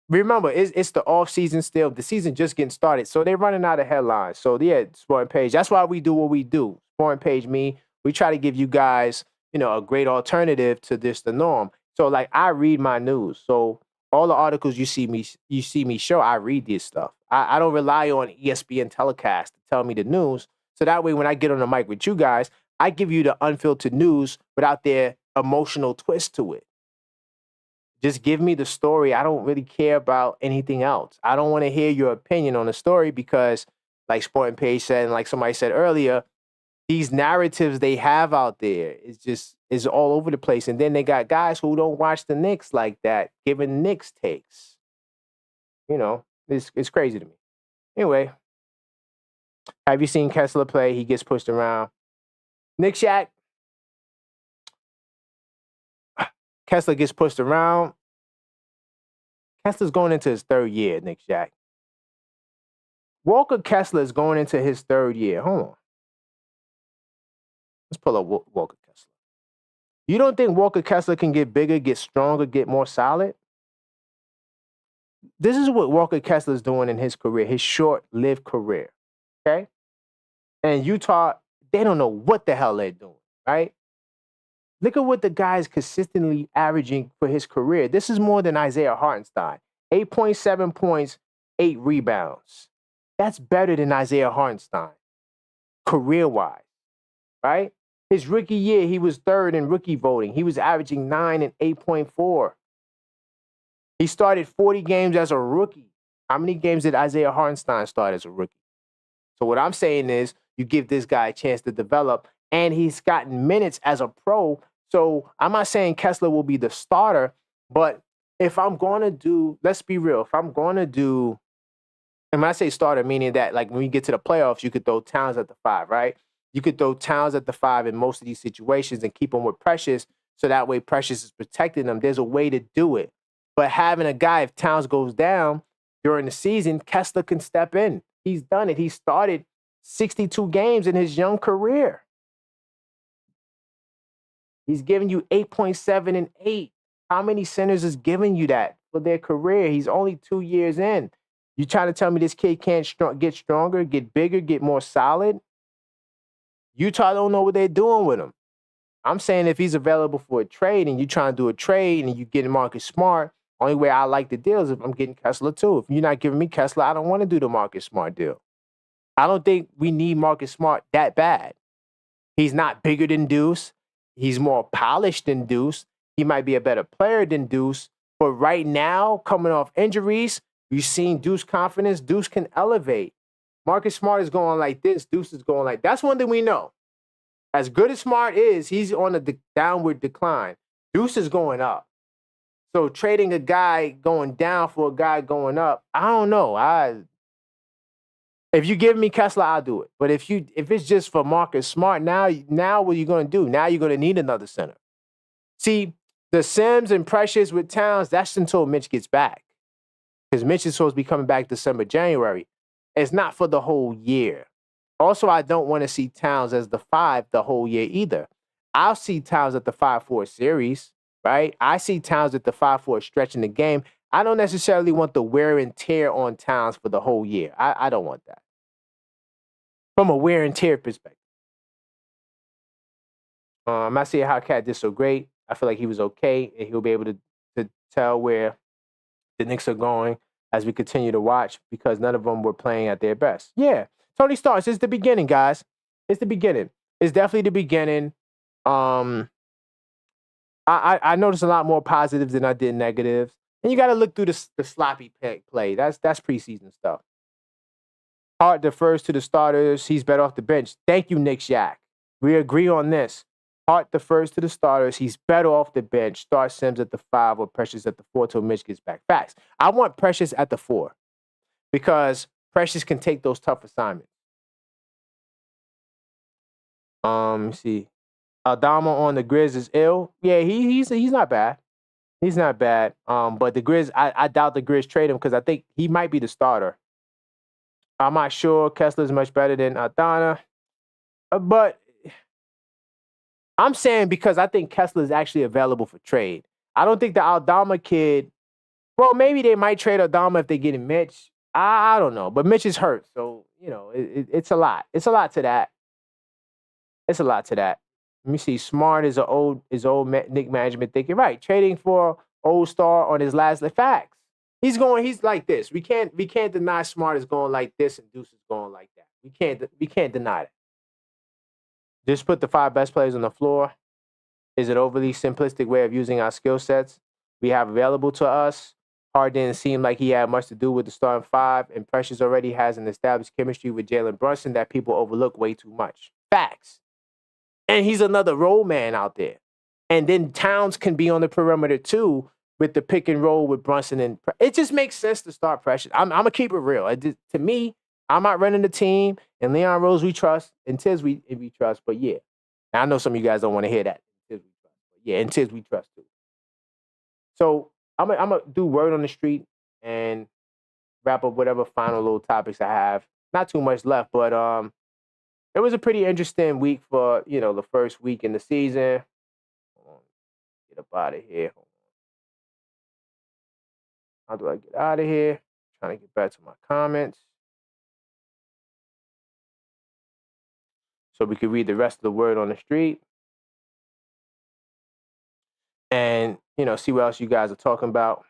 remember, it's the off season still. The season just getting started, so they're running out of headlines. So yeah, Sporting Page. That's why we do what we do. Sporting Page, we try to give you guys, a great alternative to the norm. So like, I read my news. So all the articles you see me show, I read this stuff. I don't rely on ESPN telecast to tell me the news. So that way, when I get on the mic with you guys, I give you the unfiltered news without their emotional twist to it. Just give me the story. I don't really care about anything else. I don't want to hear your opinion on the story because, like Sporting Page said, and like somebody said earlier, these narratives they have out there is all over the place. And then they got guys who don't watch the Knicks like that, giving Knicks takes. It's crazy to me. Anyway, have you seen Kessler play? He gets pushed around. Nick Shack. Kessler gets pushed around. Kessler's going into his 3rd year, Nick Shack. Walker Kessler is going into his 3rd year. Hold on. Let's pull up Walker Kessler. You don't think Walker Kessler can get bigger, get stronger, get more solid? This is what Walker Kessler is doing in his career, his short-lived career. Okay? And Utah, they don't know what the hell they're doing, right? Look at what the guy is consistently averaging for his career. This is more than Isaiah Hartenstein. 8.7 points, 8 rebounds. That's better than Isaiah Hartenstein, career-wise, right? His rookie year, he was 3rd in rookie voting. He was averaging 9 and 8.4. He started 40 games as a rookie. How many games did Isaiah Hartenstein start as a rookie? So what I'm saying is you give this guy a chance to develop, and he's gotten minutes as a pro. So I'm not saying Kessler will be the starter, but if I'm going to do, let's be real, and when I say starter, meaning that like when we get to the playoffs, you could throw Towns at the 5, right? You could throw Towns at the 5 in most of these situations and keep him with Precious, so that way Precious is protecting them. There's a way to do it. But having a guy, if Towns goes down during the season, Kessler can step in. He's done it. He started 62 games in his young career. He's giving you 8.7 and 8. How many centers is giving you that for their career. He's only 2 years in. You trying to tell me this kid can't get stronger, get bigger, get more solid? Utah don't know what they're doing with him. I'm saying if he's available for a trade and you trying to do a trade and you getting Marcus Smart, only way I like the deal is if I'm getting Kessler too. If you're not giving me Kessler, I don't want to do the Marcus Smart deal. I don't think we need Marcus Smart that bad. He's not bigger than Deuce. He's more polished than Deuce. He might be a better player than Deuce. But right now, coming off injuries, you've seen Deuce confidence. Deuce can elevate. Marcus Smart is going like this. Deuce is going like that's one thing we know. As good as Smart is, he's on a downward decline. Deuce is going up. So trading a guy going down for a guy going up, I don't know. If you give me Kessler, I'll do it. But if it's just for Marcus Smart, now what are you going to do? Now you're going to need another center. See, the Sims and Precious with Towns, that's until Mitch gets back. Because Mitch is supposed to be coming back December, January. It's not for the whole year. Also, I don't want to see Towns as the 5 the whole year either. I'll see Towns at the 5 for a series, right? I see Towns at the 5 for a stretch in the game. I don't necessarily want the wear and tear on Towns for the whole year. I don't want that. From a wear and tear perspective. I'm not seeing how Cat did so great. I feel like he was okay, and he'll be able to tell where the Knicks are going as we continue to watch because none of them were playing at their best. Yeah, Tony Starks, it's the beginning, guys. It's the beginning. It's definitely the beginning. I noticed a lot more positives than I did negatives. And you got to look through the sloppy play. That's preseason stuff. Hart defers to the starters. He's better off the bench. Thank you, Nick Shack. We agree on this. Hart defers to the starters. He's better off the bench. Start Sims at the 5 or Precious at the 4 till Mitch gets back. Facts. I want Precious at the 4 because Precious can take those tough assignments. Let me see. Aldama on the Grizz is ill. Yeah, he's not bad. He's not bad. But the Grizz, I doubt the Grizz trade him because I think he might be the starter. I'm not sure Kessler's much better than Aldana. But I'm saying because I think Kessler is actually available for trade. I don't think the Aldama kid, well, maybe they might trade Aldama if they get him Mitch. I don't know. But Mitch is hurt. So, it's a lot. It's a lot to that. It's a lot to that. Let me see. Smart is old Nick management thinking, right, trading for old star on his last facts. He's like this. We can't deny Smart is going like this and Deuce is going like that. We can't deny that. Just put the 5 best players on the floor. Is it overly simplistic way of using our skill sets we have available to us? Hart didn't seem like he had much to do with the starting 5, and Precious already has an established chemistry with Jalen Brunson that people overlook way too much. Facts. And he's another role man out there. And then Towns can be on the perimeter too with the pick and roll with Brunson. And it just makes sense to start Precious. I'm going to keep it real. To me, I'm not running the team. And Leon Rose we trust. And Tiz we trust. But yeah. Now, I know some of you guys don't want to hear that. Tiz we trust. But yeah, and Tiz we trust too. So I'm going to do word on the street and wrap up whatever final little topics I have. Not too much left, but it was a pretty interesting week for, the first week in the season. Hold on. Get up out of here. How do I get out of here? Trying to get back to my comments. So we can read the rest of the word on the street. And, see what else you guys are talking about.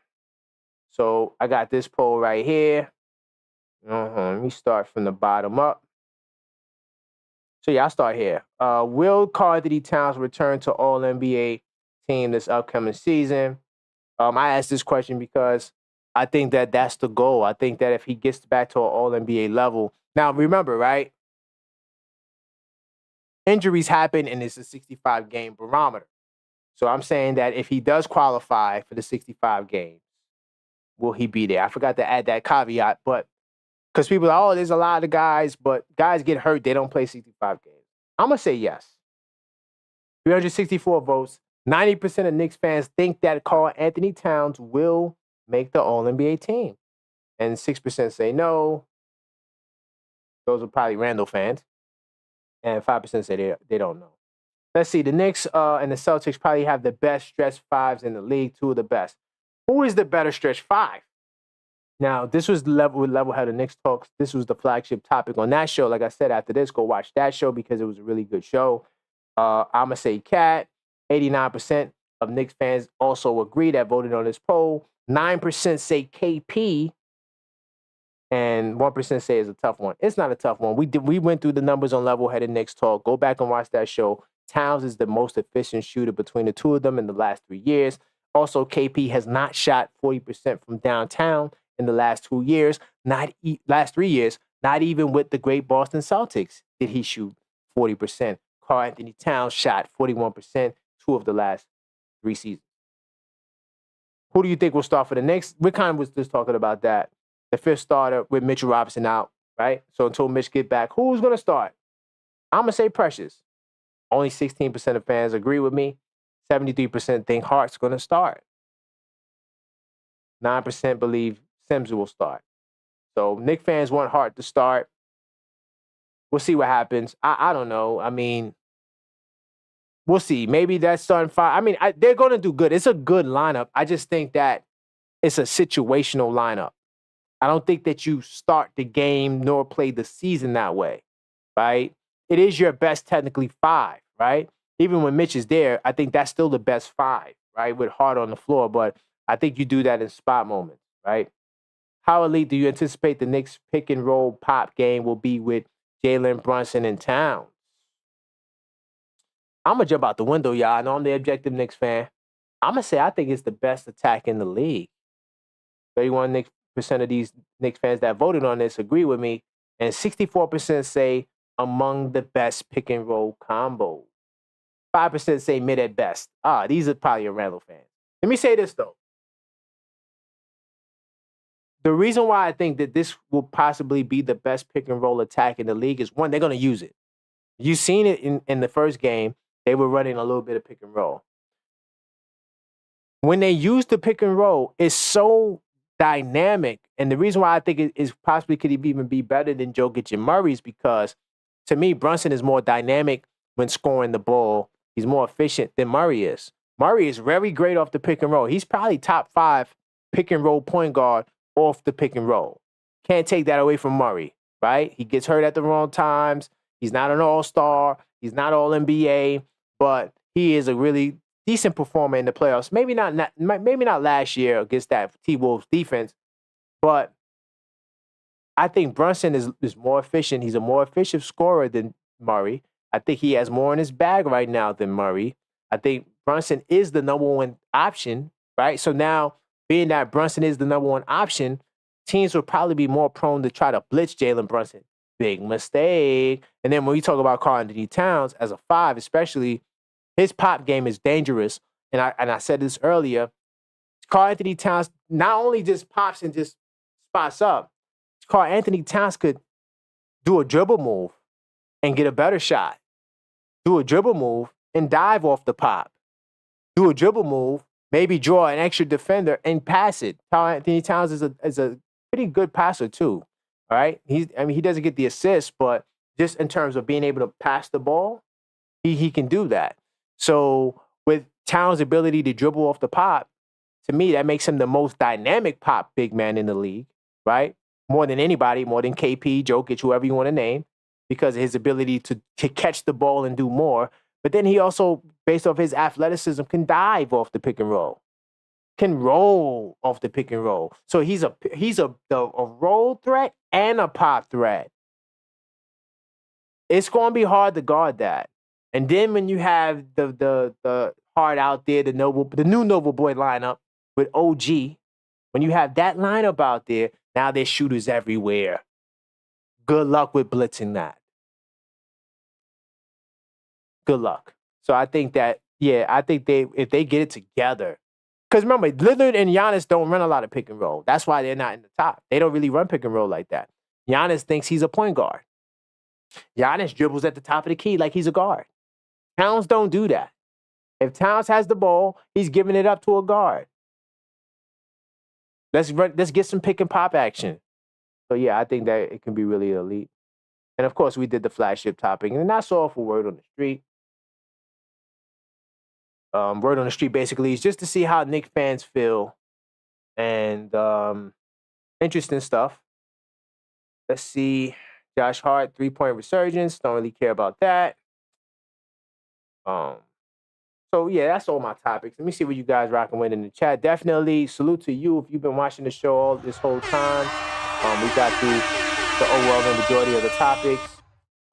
So I got this poll right here. Let me start from the bottom up. So yeah, I'll start here. Will Karl-Anthony Towns return to All-NBA team this upcoming season? I asked this question because I think that that's the goal. I think that if he gets back to an All-NBA level. Now, remember, right? Injuries happen and it's a 65-game barometer. So I'm saying that if he does qualify for the 65 games, will he be there? I forgot to add that caveat, but because people are, there's a lot of guys, but guys get hurt. They don't play 65 games. I'm going to say yes. 364 votes. 90% of Knicks fans think that Karl-Anthony Towns will make the All-NBA team. And 6% say no. Those are probably Randall fans. And 5% say they don't know. Let's see. The Knicks and the Celtics probably have the best stretch 5s in the league. 2 of the best. Who is the better stretch five? Now, this was level-headed Knicks Talks. This was the flagship topic on that show. Like I said, after this, go watch that show because it was a really good show. I'm going to say Cat. 89% of Knicks fans also agree that voted on this poll. 9% say KP. And 1% say it's a tough one. It's not a tough one. We went through the numbers on level-headed Knicks Talk. Go back and watch that show. Towns is the most efficient shooter between the two of them in the last 3 years. Also, KP has not shot 40% from downtown in the last 2 years, last 3 years. Not even with the great Boston Celtics did he shoot 40%. Karl-Anthony Towns shot 41% 2 of the last 3 seasons. Who do you think will start for the Knicks? We kind of was just talking about that. The fifth starter with Mitchell Robinson out, right? So until Mitch get back, who's going to start? I'm going to say Precious. Only 16% of fans agree with me. 73% think Hart's going to start. 9% believe Sims will start. So Knicks fans want Hart to start. We'll see what happens. I don't know. I mean, we'll see. Maybe that's starting five. I mean, they're going to do good. It's a good lineup. I just think that it's a situational lineup. I don't think that you start the game nor play the season that way, right? It is your best technically five, right? Even when Mitch is there, I think that's still the best five, right? With Hart on the floor, but I think you do that in spot moments, right? How elite do you anticipate the Knicks pick and roll pop game will be with Jalen Brunson and Towns? I'm going to jump out the window, y'all. I know I'm the objective Knicks fan. I'm going to say I think it's the best attack in the league. 31% of these Knicks fans that voted on this agree with me, and 64% say among the best pick and roll combos. 5% say mid at best. These are probably your Randall fans. Let me say this, though. The reason why I think that this will possibly be the best pick and roll attack in the league is, one, they're going to use it. You've seen it in the first game. They were running a little bit of pick and roll. When they use the pick and roll, it's so dynamic. And the reason why I think it is possibly could even be better than Jokic and Murray is because, to me, Brunson is more dynamic when scoring the ball. He's more efficient than Murray is. Murray is very great off the pick and roll. He's probably top 5 pick and roll point guard off the pick and roll. Can't take that away from Murray, right? He gets hurt at the wrong times. He's not an all-star. He's not all-NBA, but he is a really decent performer in the playoffs. Maybe not last year against that T-Wolves defense, but I think Brunson is more efficient. He's a more efficient scorer than Murray. I think he has more in his bag right now than Murray. I think Brunson is the number one option, right? So now, being that Brunson is the number one option, teams will probably be more prone to try to blitz Jalen Brunson. Big mistake. And then when we talk about Karl-Anthony Towns as a 5, especially, his pop game is dangerous. And I said this earlier. Karl-Anthony Towns not only just pops and just spots up. Karl-Anthony Towns could do a dribble move and get a better shot. Do a dribble move and dive off the pop. Do a dribble move, maybe draw an extra defender and pass it. Karl-Anthony Towns is a pretty good passer too. All right, he doesn't get the assist, but just in terms of being able to pass the ball, he can do that. So with Towns' ability to dribble off the pop, to me that makes him the most dynamic pop big man in the league, right? More than anybody, more than KP, Jokic, whoever you want to name, because of his ability to catch the ball and do more. But then he also, based off his athleticism, can dive off the pick and roll, can roll off the pick and roll. So he's a roll threat and a pop threat. It's going to be hard to guard that. And then when you have the Hart out there, the new Noble Boy lineup with OG, when you have that lineup out there, now there's shooters everywhere. Good luck with blitzing that. Good luck. So I think that, if they get it together, because remember, Lillard and Giannis don't run a lot of pick and roll. That's why they're not in the top. They don't really run pick and roll like that. Giannis thinks he's a point guard. Giannis dribbles at the top of the key like he's a guard. Towns don't do that. If Towns has the ball, he's giving it up to a guard. Let's get some pick and pop action. So yeah, I think that it can be really elite. And of course, we did the flagship topic, and that's all for Word on the Street. Word on the Street basically is just to see how Knicks fans feel And interesting stuff. Let's see. Josh Hart, 3-point resurgence. Don't really care about that. So yeah, that's all my topics. Let me see what you guys rocking with in the chat. Definitely salute to you if you've been watching the show all this whole time. We got through the overwhelming majority of the topics.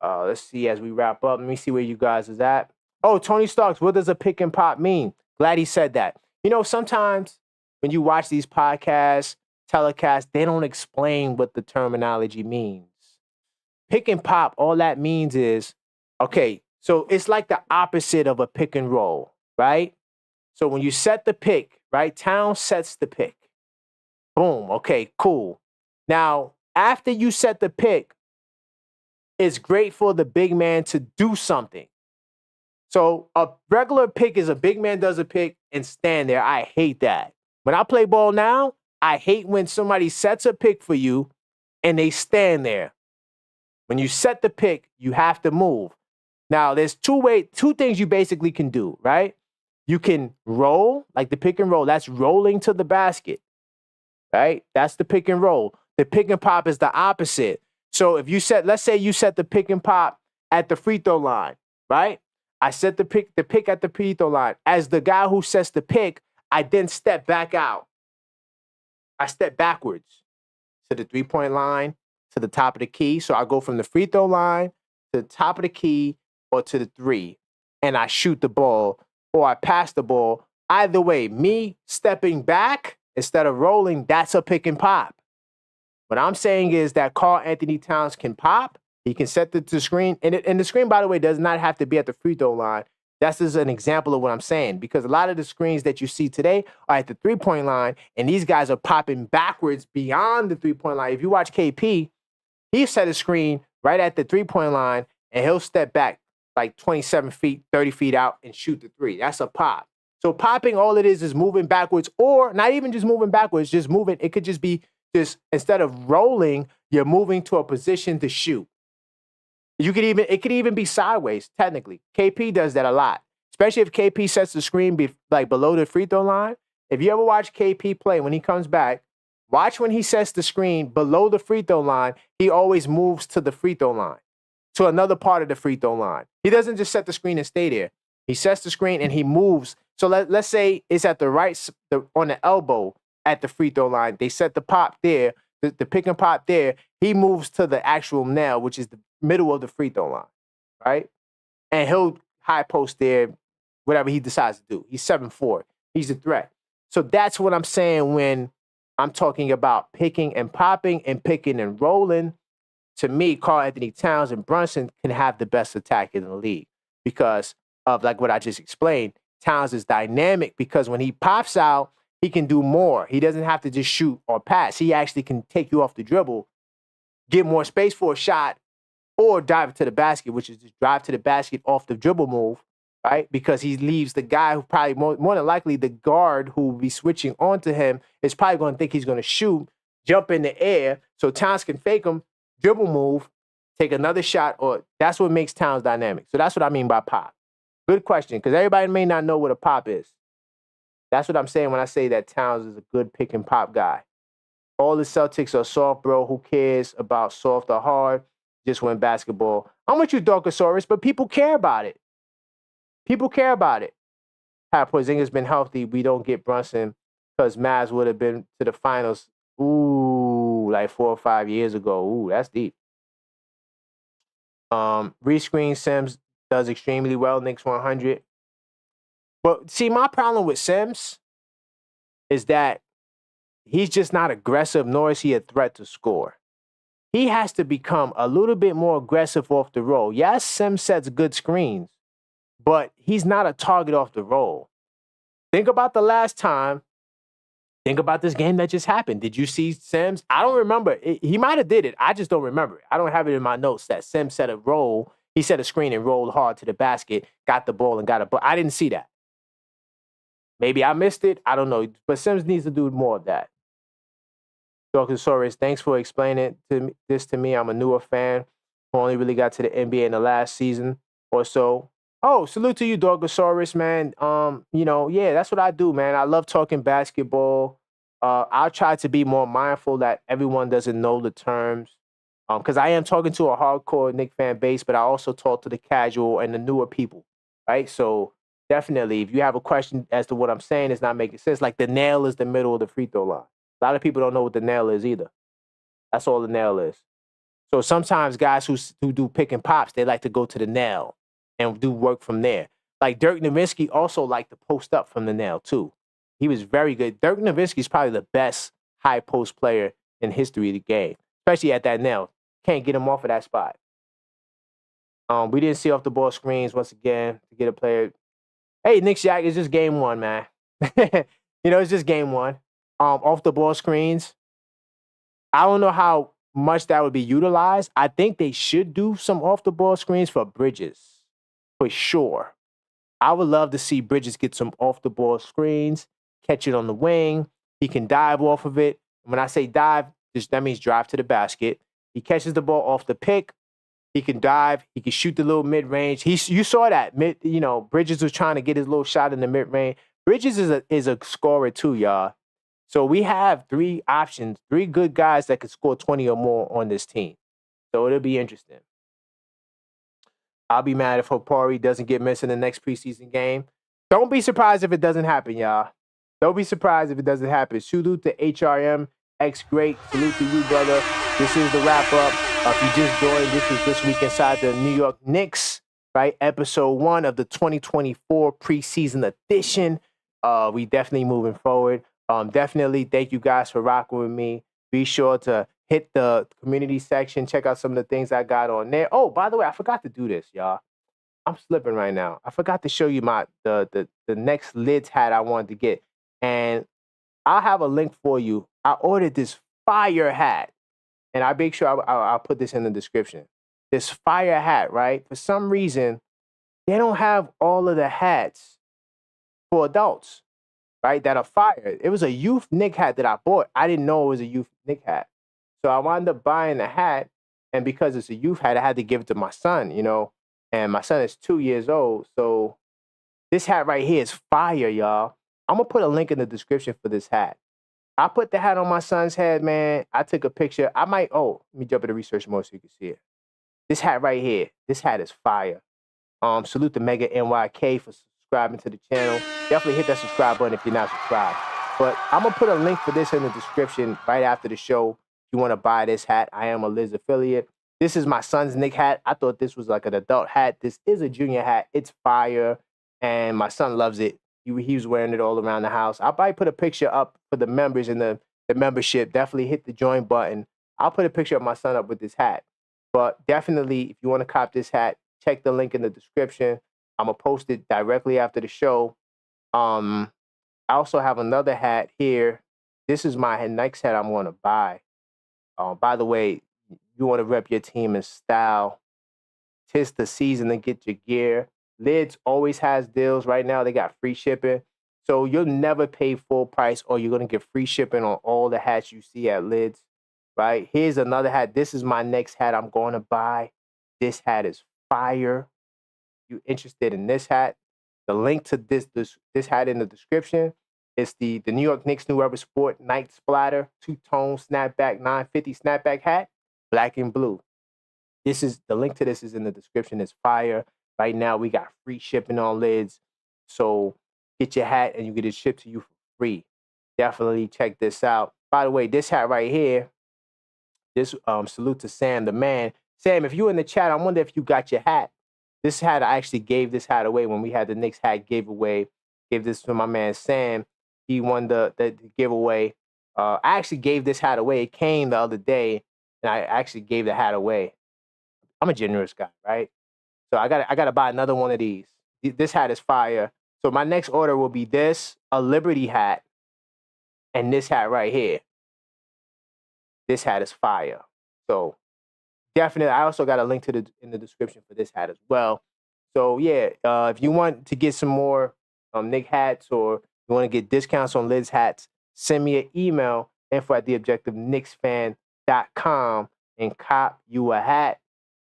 Let's see as we wrap up. Let me see where you guys is at. Oh, Tony Starks, what does a pick and pop mean? Glad he said that. You know, sometimes when you watch these podcasts, telecasts, they don't explain what the terminology means. Pick and pop, all that means is, okay, so it's like the opposite of a pick and roll, right? So when you set the pick, right, Towns sets the pick. Boom, okay, cool. Now, after you set the pick, it's great for the big man to do something. So a regular pick is a big man does a pick and stand there. I hate that. When I play ball now, I hate when somebody sets a pick for you and they stand there. When you set the pick, you have to move. Now, there's two things you basically can do, right? You can roll, like the pick and roll. That's rolling to the basket, right? That's the pick and roll. The pick and pop is the opposite. So if you let's say you set the pick and pop at the free throw line, right? I set the pick at the free throw line. As the guy who sets the pick, I then step back out. I step backwards to the 3-point line, to the top of the key. So I go from the free throw line to the top of the key or to the 3, and I shoot the ball or I pass the ball. Either way, me stepping back instead of rolling, that's a pick and pop. What I'm saying is that Karl-Anthony Towns can pop. He can set the screen. And the screen, by the way, does not have to be at the free throw line. That's just an example of what I'm saying, because a lot of the screens that you see today are at the 3-point line, and these guys are popping backwards beyond the 3-point line. If you watch KP, he set a screen right at the 3-point line, and he'll step back like 27 feet, 30 feet out and shoot the 3. That's a pop. So popping, all it is moving backwards, or not even just moving backwards, just moving. It could just be just, instead of rolling, you're moving to a position to shoot. It could even be sideways, technically. KP does that a lot, especially if KP sets the screen like below the free throw line. If you ever watch KP play when he comes back, watch when he sets the screen below the free throw line, he always moves to the free throw line, to another part of the free throw line. He doesn't just set the screen and stay there. He sets the screen and he moves. So let's say it's at the right, on the elbow at the free throw line. They set the pop there, the pick and pop there. He moves to the actual nail, which is the middle of the free throw line, right? And he'll high post there, whatever he decides to do. He's 7'4". He's a threat. So that's what I'm saying when I'm talking about picking and popping and picking and rolling. To me, Karl-Anthony Towns and Brunson can have the best attack in the league because of, like what I just explained. Towns is dynamic because when he pops out, he can do more. He doesn't have to just shoot or pass. He actually can take you off the dribble, get more space for a shot, or dive to the basket, which is just drive to the basket off the dribble move, right? Because he leaves the guy who probably more than likely the guard who will be switching onto him is probably going to think he's going to shoot, jump in the air, so Towns can fake him, dribble move, take another shot, or that's what makes Towns dynamic. So that's what I mean by pop. Good question, because everybody may not know what a pop is. That's what I'm saying when I say that Towns is a good pick and pop guy. All the Celtics are soft, bro. Who cares about soft or hard? Just win basketball. I'm with you, Dorkosaurus, but people care about it. People care about it. Had Porzingis been healthy, we don't get Brunson because Mavs would have been to the finals, like 4 or 5 years ago. That's deep. Rescreen Sims does extremely well, Knicks 100. But see, my problem with Sims is that he's just not aggressive, nor is he a threat to score. He has to become a little bit more aggressive off the roll. Yes, Sims sets good screens, but he's not a target off the roll. Think about the last time. Think about this game that just happened. Did you see Sims? I don't remember. He might have did it. I just don't remember it. I don't have it in my notes that Sims set a roll. He set a screen and rolled hard to the basket, got the ball and got a ball. I didn't see that. Maybe I missed it. I don't know. But Sims needs to do more of that. Dorkosaurus, thanks for explaining this to me. I'm a newer fan who only really got to the NBA in the last season or so. Oh, salute to you, Dorkosaurus, man. Yeah, that's what I do, man. I love talking basketball. I'll try to be more mindful that everyone doesn't know the terms. Because I am talking to a hardcore Knicks fan base, but I also talk to the casual and the newer people, right? So definitely, if you have a question as to what I'm saying is not making sense, like the nail is the middle of the free throw line. A lot of people don't know what the nail is either. That's all the nail is. So sometimes guys who do pick and pops, they like to go to the nail and do work from there. Like Dirk Nowitzki also liked to post up from the nail too. He was very good. Dirk Nowitzki is probably the best high post player in history of the game, especially at that nail. Can't get him off of that spot. We didn't see off the ball screens once again to get a player. Hey, Nick Shack, it's just game one, man. It's just game one. Off the ball screens. I don't know how much that would be utilized. I think they should do some off the ball screens for Bridges, for sure. I would love to see Bridges get some off the ball screens, catch it on the wing. He can dive off of it. When I say dive, that means drive to the basket. He catches the ball off the pick. He can dive. He can shoot the little mid range. You saw that. Bridges was trying to get his little shot in the mid range. Bridges is a scorer too, y'all. So we have three options, three good guys that could score 20 or more on this team. So it'll be interesting. I'll be mad if Hopari doesn't get missed in the next preseason game. Don't be surprised if it doesn't happen, y'all. Don't be surprised if it doesn't happen. Salute to HRM, ex-great. Salute to you, brother. This is the wrap-up. If you just joined, this is This Week Inside the New York Knicks, right? Episode 1 of the 2024 preseason edition. We definitely moving forward. Definitely thank you guys for rocking with me. Be sure to hit the community section. Check out some of the things I got on there. Oh, by the way, I forgot to do this, y'all. I'm slipping right now. I forgot to show you the next lids hat I wanted to get. And I'll have a link for you. I ordered this fire hat. And I'll make sure I'll put this in the description. This fire hat, right? For some reason, they don't have all of the hats for adults, right? That are fire. It was a youth Knick hat that I bought. I didn't know it was a youth Knick hat. So I wound up buying the hat. And because it's a youth hat, I had to give it to my son, And my son is 2 years old. So this hat right here is fire, y'all. I'm going to put a link in the description for this hat. I put the hat on my son's head, man. I took a picture. Let me jump into research mode so you can see it. This hat right here, this hat is fire. Salute to Mega NYK for subscribing to the channel. Definitely hit that subscribe button if you're not subscribed. But I'm going to put a link for this in the description right after the show. If you want to buy this hat, I am a Liz affiliate. This is my son's Knick hat. I thought this was like an adult hat. This is a junior hat. It's fire, and my son loves it. He was wearing it all around the house. I'll probably put a picture up for the members in the membership. Definitely hit the join button. I'll put a picture of my son up with this hat. But definitely, if you want to cop this hat, check the link in the description. I'm going to post it directly after the show. I also have another hat here. This is my next hat I'm going to buy. By the way, you want to rep your team in style. 'Tis the season to get your gear. Lids always has deals. Right now, they got free shipping. So you'll never pay full price, or you're going to get free shipping on all the hats you see at Lids, right? Here's another hat. This is my next hat I'm going to buy. This hat is fire. You interested in this hat? The link to this hat in the description. It's the New York Knicks New Era Sport Night Splatter 2-tone snapback 950 snapback hat, black and blue. The link to this is in the description. It's fire. Right now, we got free shipping on Lids. So get your hat and you get it shipped to you for free. Definitely check this out. By the way, this hat right here, salute to Sam, the man. Sam, if you're in the chat, I wonder if you got your hat. This hat, I actually gave this hat away when we had the Knicks hat giveaway. Gave this to my man, Sam. He won the giveaway. I actually gave this hat away. It came the other day, and I actually gave the hat away. I'm a generous guy, right? So I gotta buy another one of these. This hat is fire. So my next order will be this, a Liberty hat, and this hat right here. This hat is fire. So definitely, I also got a link in the description for this hat as well. So yeah, if you want to get some more Knick hats, or you want to get discounts on Lids hats, send me an email, info@theobjectiveknicksfan.com, and cop you a hat.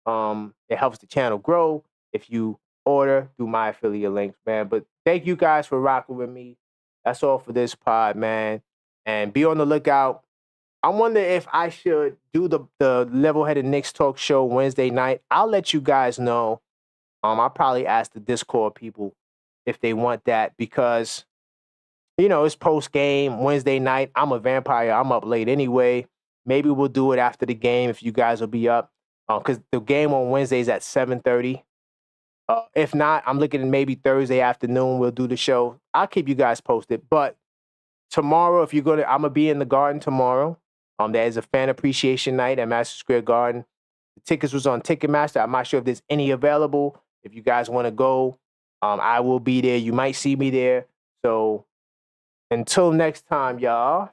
It helps the channel grow if you order through my affiliate links, man. But thank you guys for rocking with me. That's all for this pod, man. And be on the lookout. I wonder if I should do the Level-Headed Knicks Talk Show Wednesday night. I'll let you guys know. I'll probably ask the Discord people if they want that because, it's post-game Wednesday night. I'm a vampire. I'm up late anyway. Maybe we'll do it after the game if you guys will be up. Because the game on Wednesday is at 7:30. If not, I'm looking at maybe Thursday afternoon. We'll do the show. I'll keep you guys posted. But tomorrow, I'm gonna be in the Garden tomorrow. There is a fan appreciation night at Madison Square Garden. The tickets was on Ticketmaster. I'm not sure if there's any available. If you guys want to go, I will be there. You might see me there. So until next time, y'all.